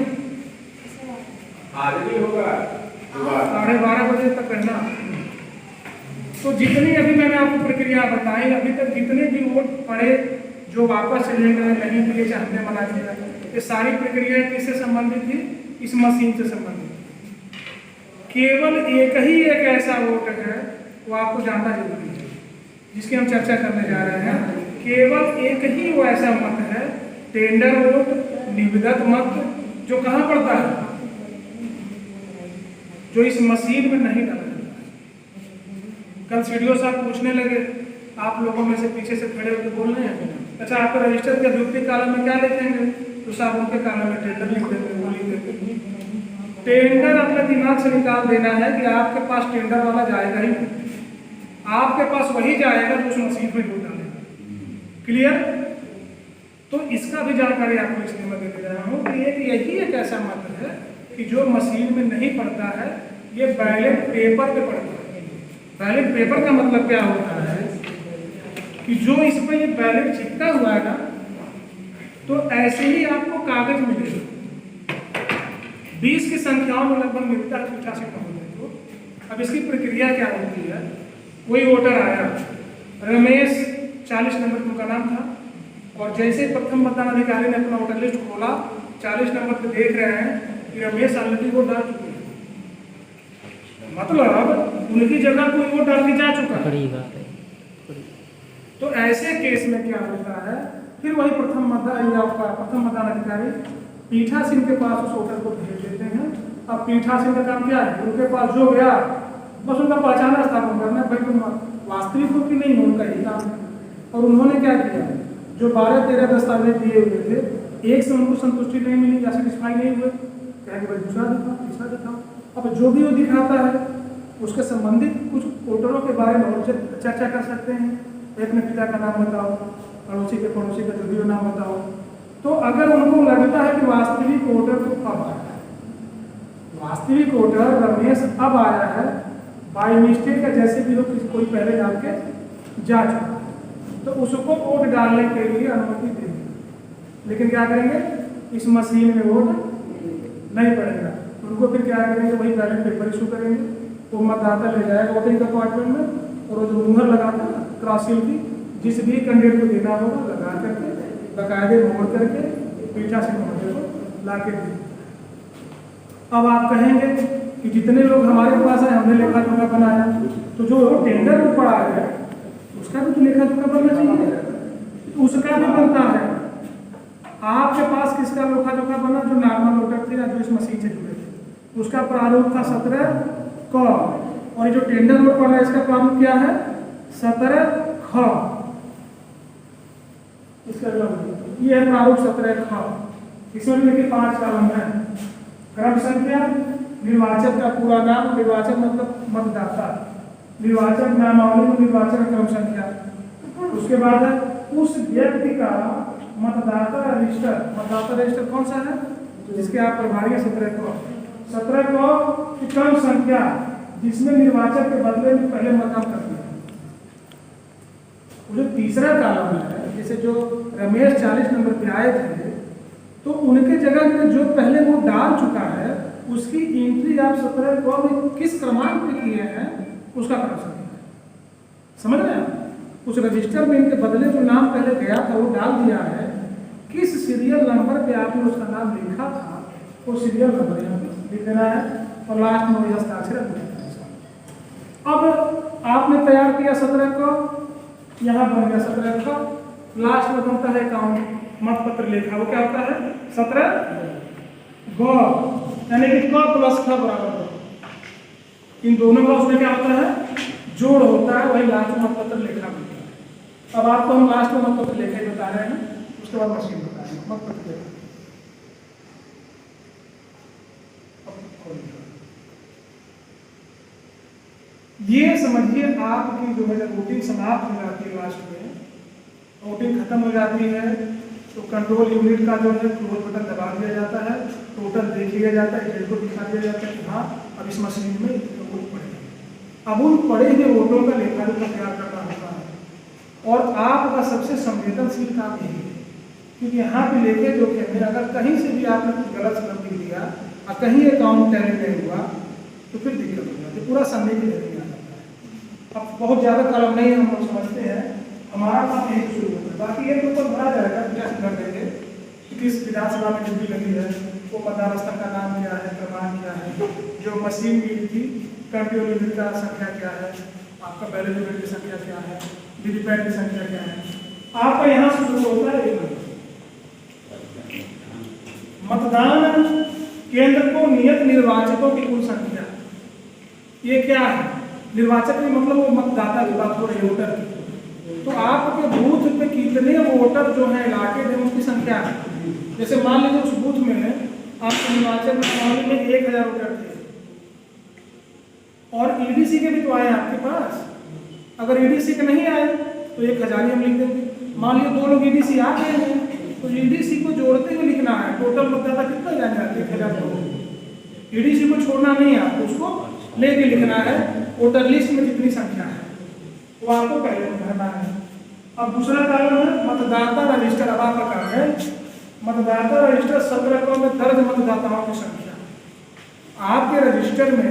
B: आगे होगा
A: 12:30 बजे तक रहना। तो जितनी अभी मैंने आपको प्रक्रिया बताई, अभी तक जितने भी वोट पड़े जो वापस चले गए, नहीं दिए, चाहने मना किया, ये सारी प्रक्रिया किससे संबंधित थी? इस मशीन से संबंधित। केवल एक ही एक ऐसा वोट है, वो आपको जानना जरूरी है, जिसकी हम चर्चा करने जा रहे हैं। केवल एक ही वो ऐसा मत है, टेंडर वोट, निविदत मत, जो कहाँ पड़ता है? जो इस मशीन में नहीं डाला जाता है। कल सीडीओ साहब पूछने लगे, आप लोगों में से पीछे से खड़े होकर बोल रहे हैं, अच्छा आपके रजिस्टर के अभियुक्ति कालम में क्या लिखेंगे? तो साहब उनके कालम में टेंडर लिख देंगे, वो लिख देंगे। टेंडर अपने दिमाग से निकाल देना है कि आपके पास टेंडर वाला जाएगा ही नहीं, आपके पास वही जाएगा जो उस मशीन में वोट डालेगा। क्लियर? तो इसका भी जानकारी आपको इसलिए मैं देने जा रहा हूँ कि यही एक ऐसा मत है कि जो मशीन में नहीं पड़ता है, ये बैलेट पेपर पे पड़ता है। बैलेट पेपर का मतलब क्या होता है कि जो इस पर ये बैलेट चिपका हुआ है ना, तो ऐसे ही आपको कागज मिलेगा। 20 की संख्याओं में लगभग मिलता है, 88 का हो जाएगा। अब इसकी प्रक्रिया क्या होती है, कोई वोटर आया, रमेश 40 नंबर उनका नाम था, और जैसे प्रथम मतदान अधिकारी ने अपना वोटर लिस्ट खोला, 40 नंबर पे देख रहे हैं कि रमेश ऑलरेडी वोट डाल चुके हैं, मतलब उनकी जगह कोई वोट डाल के जा चुका है। तो ऐसे केस में क्या होता है, फिर वही प्रथम मतदान अधिकारी पीठासीन के पास उस वोटर को भेज देते हैं। अब पीठासीन का काम क्या है, उनके पास जो गया बस उनका पहचान स्थापन करना है, भाई तुम वास्तविक हो कि नहीं हो, उनका ही काम है। और उन्होंने क्या किया, जो 12-13 दस्तावेज दिए हुए थे, एक से उनको संतुष्टि नहीं मिली या सेटिस्फाई नहीं हुए, कहेंगे भाई दूसरा दिखाओ, तीसरा दिखाओ। अब जो भी वो दिखाता है उसके संबंधित कुछ वोटरों के बारे में और चर्चा कर सकते हैं। एक ने पिता का नाम बताओ, पड़ोसी के का जो भी नाम बताओ। तो अगर उनको लगता है कि वास्तविक वोटर तो अब आया है, वास्तविक वोटर रमेश अब आया है, बाई मिस्टेक या जैसे भी हो कोई पहले डाल के जा चुका है, तो उसको वोट डालने के लिए अनुमति देंगे। लेकिन क्या करेंगे, इस मशीन में वोट नहीं पड़ेगा, उनको फिर क्या करेंगे, वही बैलेट पेपर इशू करेंगे, वो मतदाता ले जाएगा वोटिंग कंपार्टमेंट में, और वो जो मुहर लगाता है क्रॉसिंग की, जिस भी कैंडिडेट को देना होगा लगा करके बकायदे मोड़ करके पीठासीन महोदय को ला के दे। अब आप कहेंगे कि जितने लोग हमारे पास आए हमने लेखा जोखा बनाया, तो जो टेंडर में पड़ा है उसका भी तो लेखा जोखा बनना चाहिए, तो उसका भी बनता है। आपके पास किसका लेखा जोखा बना, जो नॉर्मल वोटर थे या जो इस मशीन से जुड़े थे, उसका प्रारूप था 17 क, और जो टेंडर में पड़ा है इसका प्रारूप क्या है 17 ख। इसका ये है प्रारूप 17 ख। इसमें देखिए 5 कॉलम है। क्रम संख्या, निर्वाचक का पूरा नाम, निर्वाचक मतलब मतदाता, निर्वाचक नामावली में निर्वाचक क्रम संख्या, उसके बाद उस व्यक्ति का मतदाता रजिस्टर, मतदाता रजिस्टर कौन सा है जिसके आप प्रभारी हैं 17 को की क्रम संख्या जिसमें निर्वाचक के बदले में पहले मतदान कर दिया। जो तीसरा कॉलम है, जैसे जो रमेश 40 नंबर पे आए थे, तो उनके जगह में जो पहले वो डाल चुका है उसकी एंट्री आप 17 को किस क्रमांक पे किए हैं उसका क्रम संख्या है, समझ रहे हैं। उस रजिस्टर में इनके बदले जो नाम पहले गया था वो डाल दिया है, किस सीरियल नंबर पे आपने उसका नाम लिखा था वो सीरियल नंबर यहाँ पे लिख देना है, और लास्ट में वही हस्ताक्षर है। अब आपने तैयार किया 17 को, यहाँ बन गया 17 को, लास्ट में बनता है अकाउंट मतपत्र लेखा, वो क्या होता है 17 ग, यानी कि क प्लस ख बराबर ग। इन दोनों का उसमें क्या होता है जोड़ होता है, वही लास्ट में मतपत्र लेखा मिलता है। अब आपको हम लास्ट में मतपत्र लेखा ही बता रहे हैं, उसके बाद मशीन बता रहे हैं मतपत्र लेखा। ये समझिए आपकी जो है जब वोटिंग समाप्त हो जाती है, लास्ट में वोटिंग खत्म हो जाती है, तो कंट्रोल यूनिट का जो है क्लोज बटन दबा दिया जाता है, टोटल देख लिया जाता है, डेट को दिखा दिया जाता है कि हाँ अब इस मशीन में वोट पड़ेगा। अब उन पड़े हुए वोटों का लेखा जोखा तैयार करना होता है, और आपका सबसे संवेदनशील काम यही है, क्योंकि यहाँ पे लेके जो कि अगर कहीं से भी आपने कुछ गलत समझ लिख दिया और कहीं अकाउंट टैली नहीं हुआ तो फिर दिक्कत हो जाती है, पूरा समय की नहीं आ जाता है। अब बहुत ज़्यादा कलम नहीं हम लोग समझते हैं, हमारा काम यही शुरू होता है, बाकी एक ऊपर भरा जाएगा टेस्ट कर देंगे कि किस विधानसभा में ड्यूटी लगी है, वो मतदान स्थल का नाम क्या है, क्रमांक क्या है, जो मशीन की थी कंट्रोल यूनिट का संख्या क्या है, आपका बैलेट यूनिट की संख्या क्या है, वीवीपैट की संख्या क्या है। आपका यहाँ से शुरू होता है मतदान केंद्र को नियत निर्वाचकों की कुल संख्या। ये क्या है, निर्वाचक में मतलब वो मतदाता की बात हो रही है, वोटर की। तो आपके बूथ पे कितने वोटर जो है इलाके में उनकी संख्या है। जैसे मान लीजिए उस बूथ में आपके निर्वाचन में 1000 वोटर थे, और ईडीसी के भी तो आए आपके पास। अगर ईडीसी के नहीं आए तो 1000 ही हम लिख देंगे। मान लीजिए 2 लोग ईडीसी आ गए हैं, तो ईडीसी को जोड़ते हुए लिखना है टोटल मतदाता कितना जाने आते 1000 लोग। ईडीसी को छोड़ना नहीं है, आपको उसको लेके लिखना है वोटर लिस्ट में जितनी संख्या है वो आपको पहले भरना है। अब दूसरा कारण है मतदाता रजिस्टर। अब आपका काम है मतदाता रजिस्टर 17 में दर्ज मतदाताओं की संख्या। आपके रजिस्टर में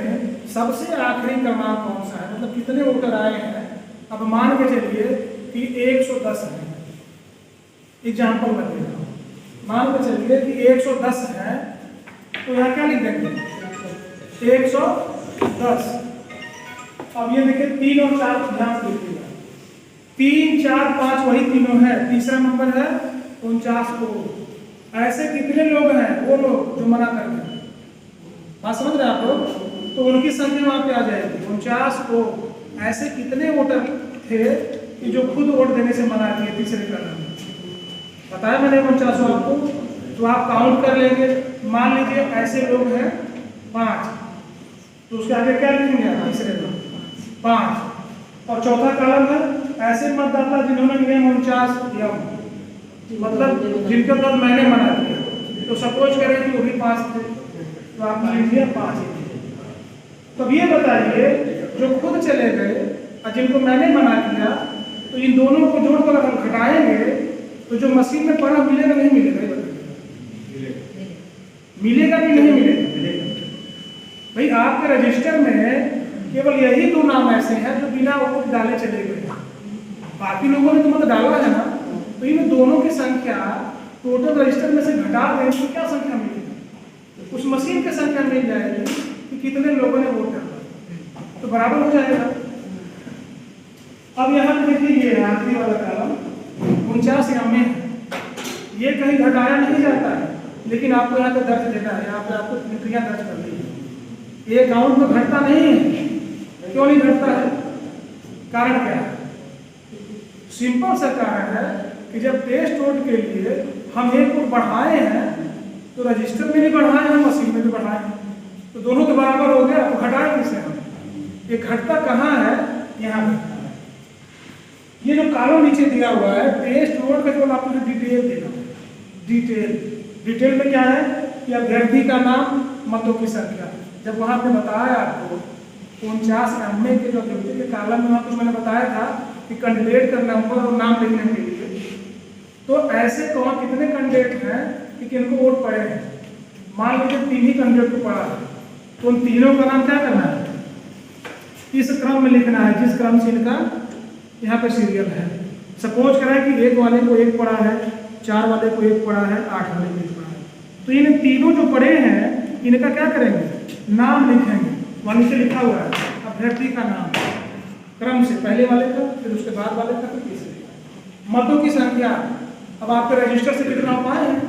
A: सबसे आखिरी क्रमांक कौन सा है, मतलब कितने वोटर आए हैं। अब मान के चलिए कि 110 है, एग्जाम्पल बनेगा, मान के चलिए कि 110 है, तो यहाँ क्या लिख देंगे 110। अब ये देखिए 3 और 4 ध्यान से देखिएगा, 3 4 5 वही तीनों है, तीसरा नंबर है 49 को। ऐसे कितने लोग हैं, वो लोग जो मना कर रहे हैं, बात समझ रहे हैं आप लोग, तो उनकी संख्या वहां पे आ जाएगी 49 को। ऐसे कितने वोटर थे कि जो खुद वोट देने से मना किए तीसरे क्रम में, बताया मैंने 49 आपको, तो आप काउंट कर लेंगे। मान लीजिए ऐसे लोग हैं 5, तो उसके आगे क्या लिखेंगे आप, तीसरे में 5। और चौथा कॉलम है ऐसे मतदाता जिन्होंने नियम 49 मतलब जिनके बाद मैंने मना किया, तो सपोज करें कि वो भी 5 थे, तो आपने लिख दिया 5 ही थे। तब ये बताइए जो खुद चले गए और जिनको मैंने मना किया, तो इन दोनों को जोड़कर अगर हम घटाएंगे तो जो मशीन में पड़ा मिलेगा नहीं मिलेगा, ये बताइए मिलेगा कि नहीं मिलेगा। भाई आपके रजिस्टर में केवल यही 2 नाम ऐसे हैं जो बिना वोट डाले चले गए, बाकी लोगों ने तो मतलब डाला है ना, तो इन दोनों की संख्या टोटल रजिस्टर में से घटा दें तो क्या संख्या मिलेगी, उस मशीन की संख्या मिल जाएगी कि कितने लोगों ने वोट डाला, तो बराबर हो जाएगा। अब यहाँ पे देखिए ये आखिरी वाला कॉलम 49 यहाँ में है, ये कहीं घटाया नहीं जाता है, लेकिन आपको यहाँ पे दर्ज देना है, यहाँ पे आपको एंट्रियाँ दर्ज करनी है। ये अकाउंट में घटता नहीं है, क्यों नहीं घटता है, कारण क्या है, सिंपल सा कारण है कि जब टेस्ट वोट के लिए हम एक वोट बढ़ाए हैं तो रजिस्टर में भी बढ़ाए हैं, मशीन में भी बढ़ाए हैं, तो दोनों तो बराबर हो गया, तो घटाए किसे हम, ये घटता कहाँ है, यहाँ पे। ये जो कॉलम नीचे दिया हुआ है टेस्ट वोट का, केवल आपको डिटेल देना, डिटेल में क्या है कि अभ्यर्थी का नाम, मतों की संख्या। जब वहाँ पे बताया आपको 49 एमए के जो अभ्यर्थी के कॉलम में वहाँ कुछ मैंने बताया था कि कैंडिडेट का नंबर और नाम लिखने के लिए, तो ऐसे कौन कितने कैंडिडेट हैं कि किनको वोट पड़े हैं। मान लीजिए 3 ही कैंडिडेट को पड़ा है, तो उन तीनों का नाम क्या करना है, इस क्रम में लिखना है जिस क्रम से इनका यहाँ पे सीरियल है। सपोज करें कि 1 वाले को 1 पड़ा है, 4 वाले को 1 पड़ा है, 8 वाले को 1 पड़ा है, तो इन तीनों जो पड़े हैं इनका क्या करेंगे, नाम लिखेंगे। वहाँ नीचे लिखा हुआ है अभ्यर्थी का नाम, क्रम से पहले वाले का, फिर उसके बाद वाले का, फिर तीसरे का। मतों की संख्या, अब आपके रजिस्टर से कितना पाए हैं,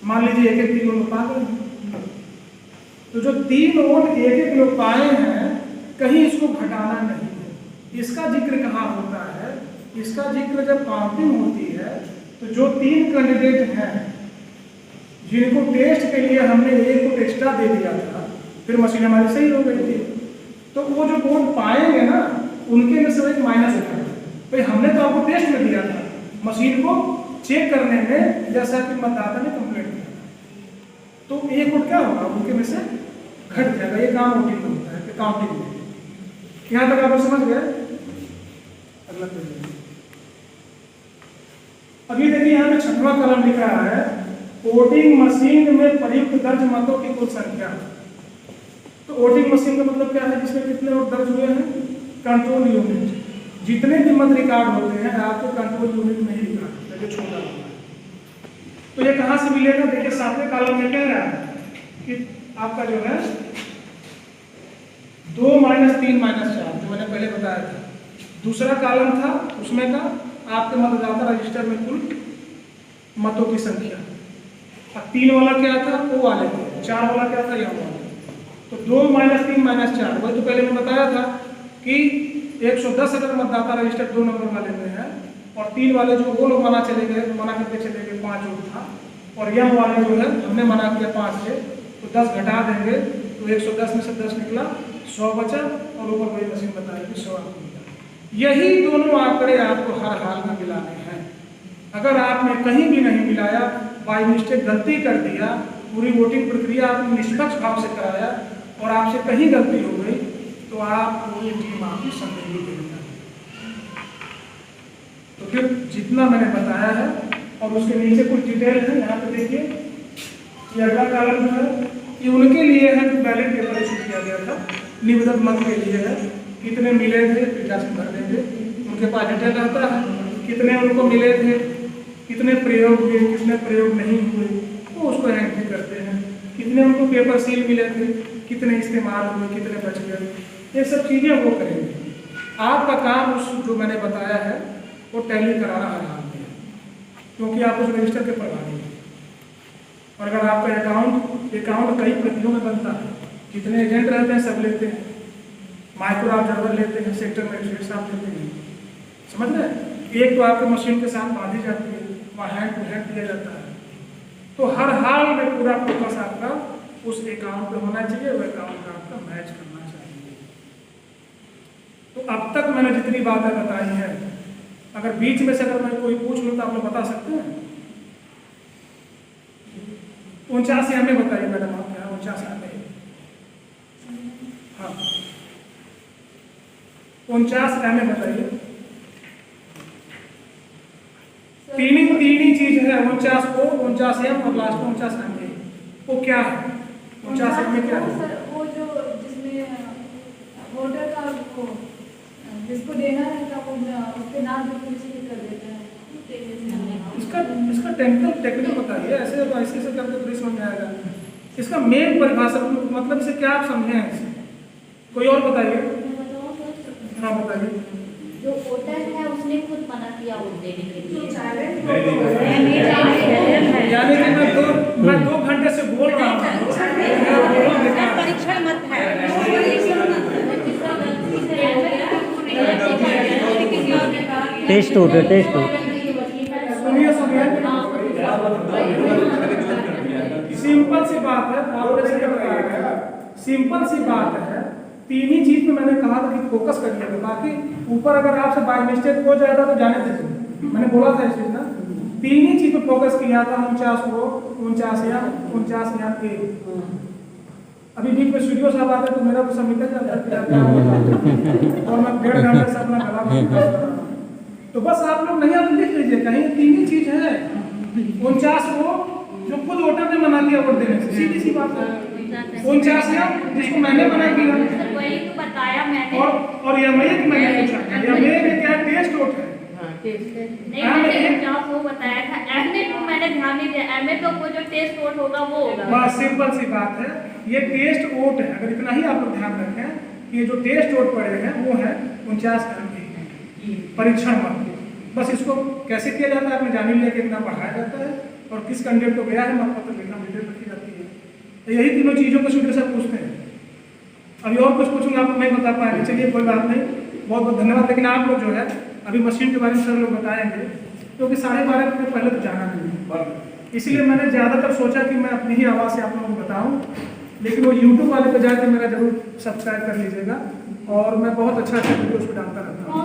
A: मान लीजिए 1-1 3 लोग पा गए, तो जो 3 वोट 1-1 लोग पाए हैं कहीं इसको घटाना नहीं है। इसका जिक्र कहाँ होता है, इसका जिक्र जब काउंटिंग होती है तो जो 3 कैंडिडेट हैं जिनको टेस्ट के लिए हमने 1 वोट एक्स्ट्रा दे दिया था, फिर मशीन हमारी सही हो गई थी, तो वो जो वोट पाएंगे ना उनके में से एक माइनस होता है। भाई हमने तो आपको टेस्ट में दिया था, मशीन को चेक करने में जैसा कि मतदाता ने कंप्लेंट किया था, तो 1 वोट क्या होगा उनके में से घट जाएगा। ये काम वोटिंग में होता है, काउंटिंग में। यहाँ तक आप समझ गए। अगला पेज, अभी देखिए यहाँ पे 6वां कॉलम लिख रहा है वोटिंग मशीन में प्रयुक्त दर्ज मतों की कुल संख्या। तो वोटिंग मशीन का मतलब क्या है, जिसमें कितने वोट दर्ज हुए हैं, कंट्रोल यूनिट। जितने भी मत रिकॉर्ड होते हैं आपके कंट्रोल यूनिट में ही रिकॉर्ड होता है, जो छोटा होता है। तो ये कहाँ से मिलेगा, देखिए 7वें कॉलम में कह रहा है कि आपका जो है 2 - 3 - 4 जो मैंने पहले बताया था, दूसरा कॉलम था उसमें का आपके मतदाता रजिस्टर में कुल मतों की संख्या। अब 3 वाला क्या था, वो वाले थे, 4 वाला क्या था, यहाँ वाला। तो 2 - 3 - 4 वही तो पहले मैं बताया था कि 110 अगर मतदाता रजिस्टर 2 नंबर वाले में है और 3 वाले जो वो लोग मना करके चले गए, 5 वोट था, और यह वाले जो है हमने मना किया 5 से, तो 10 घटा देंगे तो 110 में से 10 निकला, 100 बचा, और ऊपर वही मशीन बताएगी 100 आपको मिला। यही दोनों आंकड़े आपको हर हाल में मिलाने हैं। अगर आपने कहीं भी नहीं मिलाया, बाई मिस्टेक गलती कर दिया, पूरी वोटिंग प्रक्रिया आपने निष्पक्ष भाव से कराया और आपसे कहीं गलती हो गई, तो आपको ये टीम आपकी संदेही देगा। तो फिर जितना मैंने बताया है और उसके नीचे कुछ डिटेल है, यहाँ पे देखिए ये अगला कॉलम जो है ये उनके लिए है जो बैलेट पेपर इशू किया गया था, निविदत मत के लिए है, कितने मिले थे डिटेल्स भर देंगे, उनके पास डिटेल रहता है, कितने उनको मिले थे, कितने प्रयोग हुए, कितने प्रयोग नहीं हुए, तो उसको एंट्री करते हैं, कितने उनको पेपर सील मिले थे, कितने इस्तेमाल हुए, कितने बच गए, ये सब चीज़ें वो करेंगे। आपका काम उस जो मैंने बताया है वो टैली कराना आराम है, क्योंकि आप उस रजिस्टर के प्रभारी हैं। और अगर आपका अकाउंट कई प्रतियों में बनता है, जितने एजेंट रहते हैं सब लेते हैं, माइक्रो ऑब्जर्वर लेते हैं, सेक्टर मजिस्ट्रेट साहब लेते हैं, समझ रहे हैं। एक तो आपके मशीन के साथ बांधी जाती है, वहाँ हैंड टू हैंड दिया जाता है, तो हर हाल में पूरा फोकस आपका उस अकाउंट पे होना चाहिए, वो अकाउंट आपका मैच करना चाहिए। तो अब तक मैंने जितनी बातें बताई हैं, अगर बीच में से अगर मैं कोई पूछ लूँ तो आप लोग बता सकते हैं। 49 हमें बताइए मैडम, आप यहाँ 49 हमें, हाँ 49 हमें बताइए। तीन ही चीज है 49 को, 49 एम और लास्ट में 49 एम, वो क्या है 49 एम में क्या है?
E: सर वो जो जिसमें वोटर का वो जिसको देना रहता वो उसके नाम जो पुलिस कर देता है,
A: इसका टेक्निकल बताइए, ऐसे तो ऐसे से करके पुलिस समझ में आएगा। इसका मेन परिभाषा मतलब से क्या आप समझे हैं इसे? कोई और बताइए। हाँ बताइए।
C: जो वोटर है उसने खुद मना किया वोट देने के लिए,
A: यानी कि मैं 2 घंटे से बोल रहा हूँ,
E: परीक्षण मत है।
D: टेस्ट हो गया, टेस्ट हो।
A: सुनिए सिंपल सी बात है, सिंपल सी बात है। तीन ही चीज में मैंने कहा था कि फोकस करिएगा, बाकी ऊपर अगर आपसे बाय मिस्टेक हो जाएगा तो जाने दीजिए, मैंने बोला था इस चीज ना। तीन ही चीज पे फोकस किया था, 49 को, 49 या 49 या ए। अभी बीच में स्टूडियो साहब आते तो मेरा तो सब निकल जाता और मैं 1.5 घंटे से अपना गला तो बस आप लोग नहीं, आप लिख लीजिए कहीं, तीन ही चीज है 49 को जो खुद वोटर ने मना किया वोट देने से, सीधी सी बात है। 49 या जिसको मैंने मना किया,
C: वही तो बताया मैंने।
A: और एमए की मैंने पूछा, एमए में क्या टेस्ट वोट है?
C: नहीं मैंने 49 वो बताया था, एमए को मैंने ध्यान नहीं दिया, एमए तो वो जो टेस्ट वोट होगा वो होगा।
A: बस सिंपल सी बात है, ये टेस्ट वोट है। अगर इतना ही आप लोग ध्यान रखें कि ये जो टेस्ट वोट पड़े हैं वो है 49 एमए परीक्षण मत। बस इसको कैसे किया जाता है आपने जान ही लिया, कितना पढ़ाया जाता है और किस कैंडिडेट को गया है मत पत्र लिखना डिटेल रखी जाती है। तो यही तीनों चीज़ों को स्टूडेंट से पूछते हैं। अभी और कुछ पूछूंगा आपको नहीं बता पाएंगे, चलिए कोई बात नहीं, बहुत बहुत धन्यवाद। लेकिन आप लोग जो है अभी मशीन के बारे में सर लोग बताएंगे, क्योंकि 12:30 बजे पहले तो जाना नहीं, इसलिए मैंने ज़्यादातर सोचा कि मैं अपनी ही आवाज़ से आप लोगों को बताऊँ। लेकिन वो यूट्यूब वाले पे जाकर मेरा जरूर सब्सक्राइब कर लीजिएगा, और मैं बहुत अच्छा वीडियो उसको डालता रहता हूँ।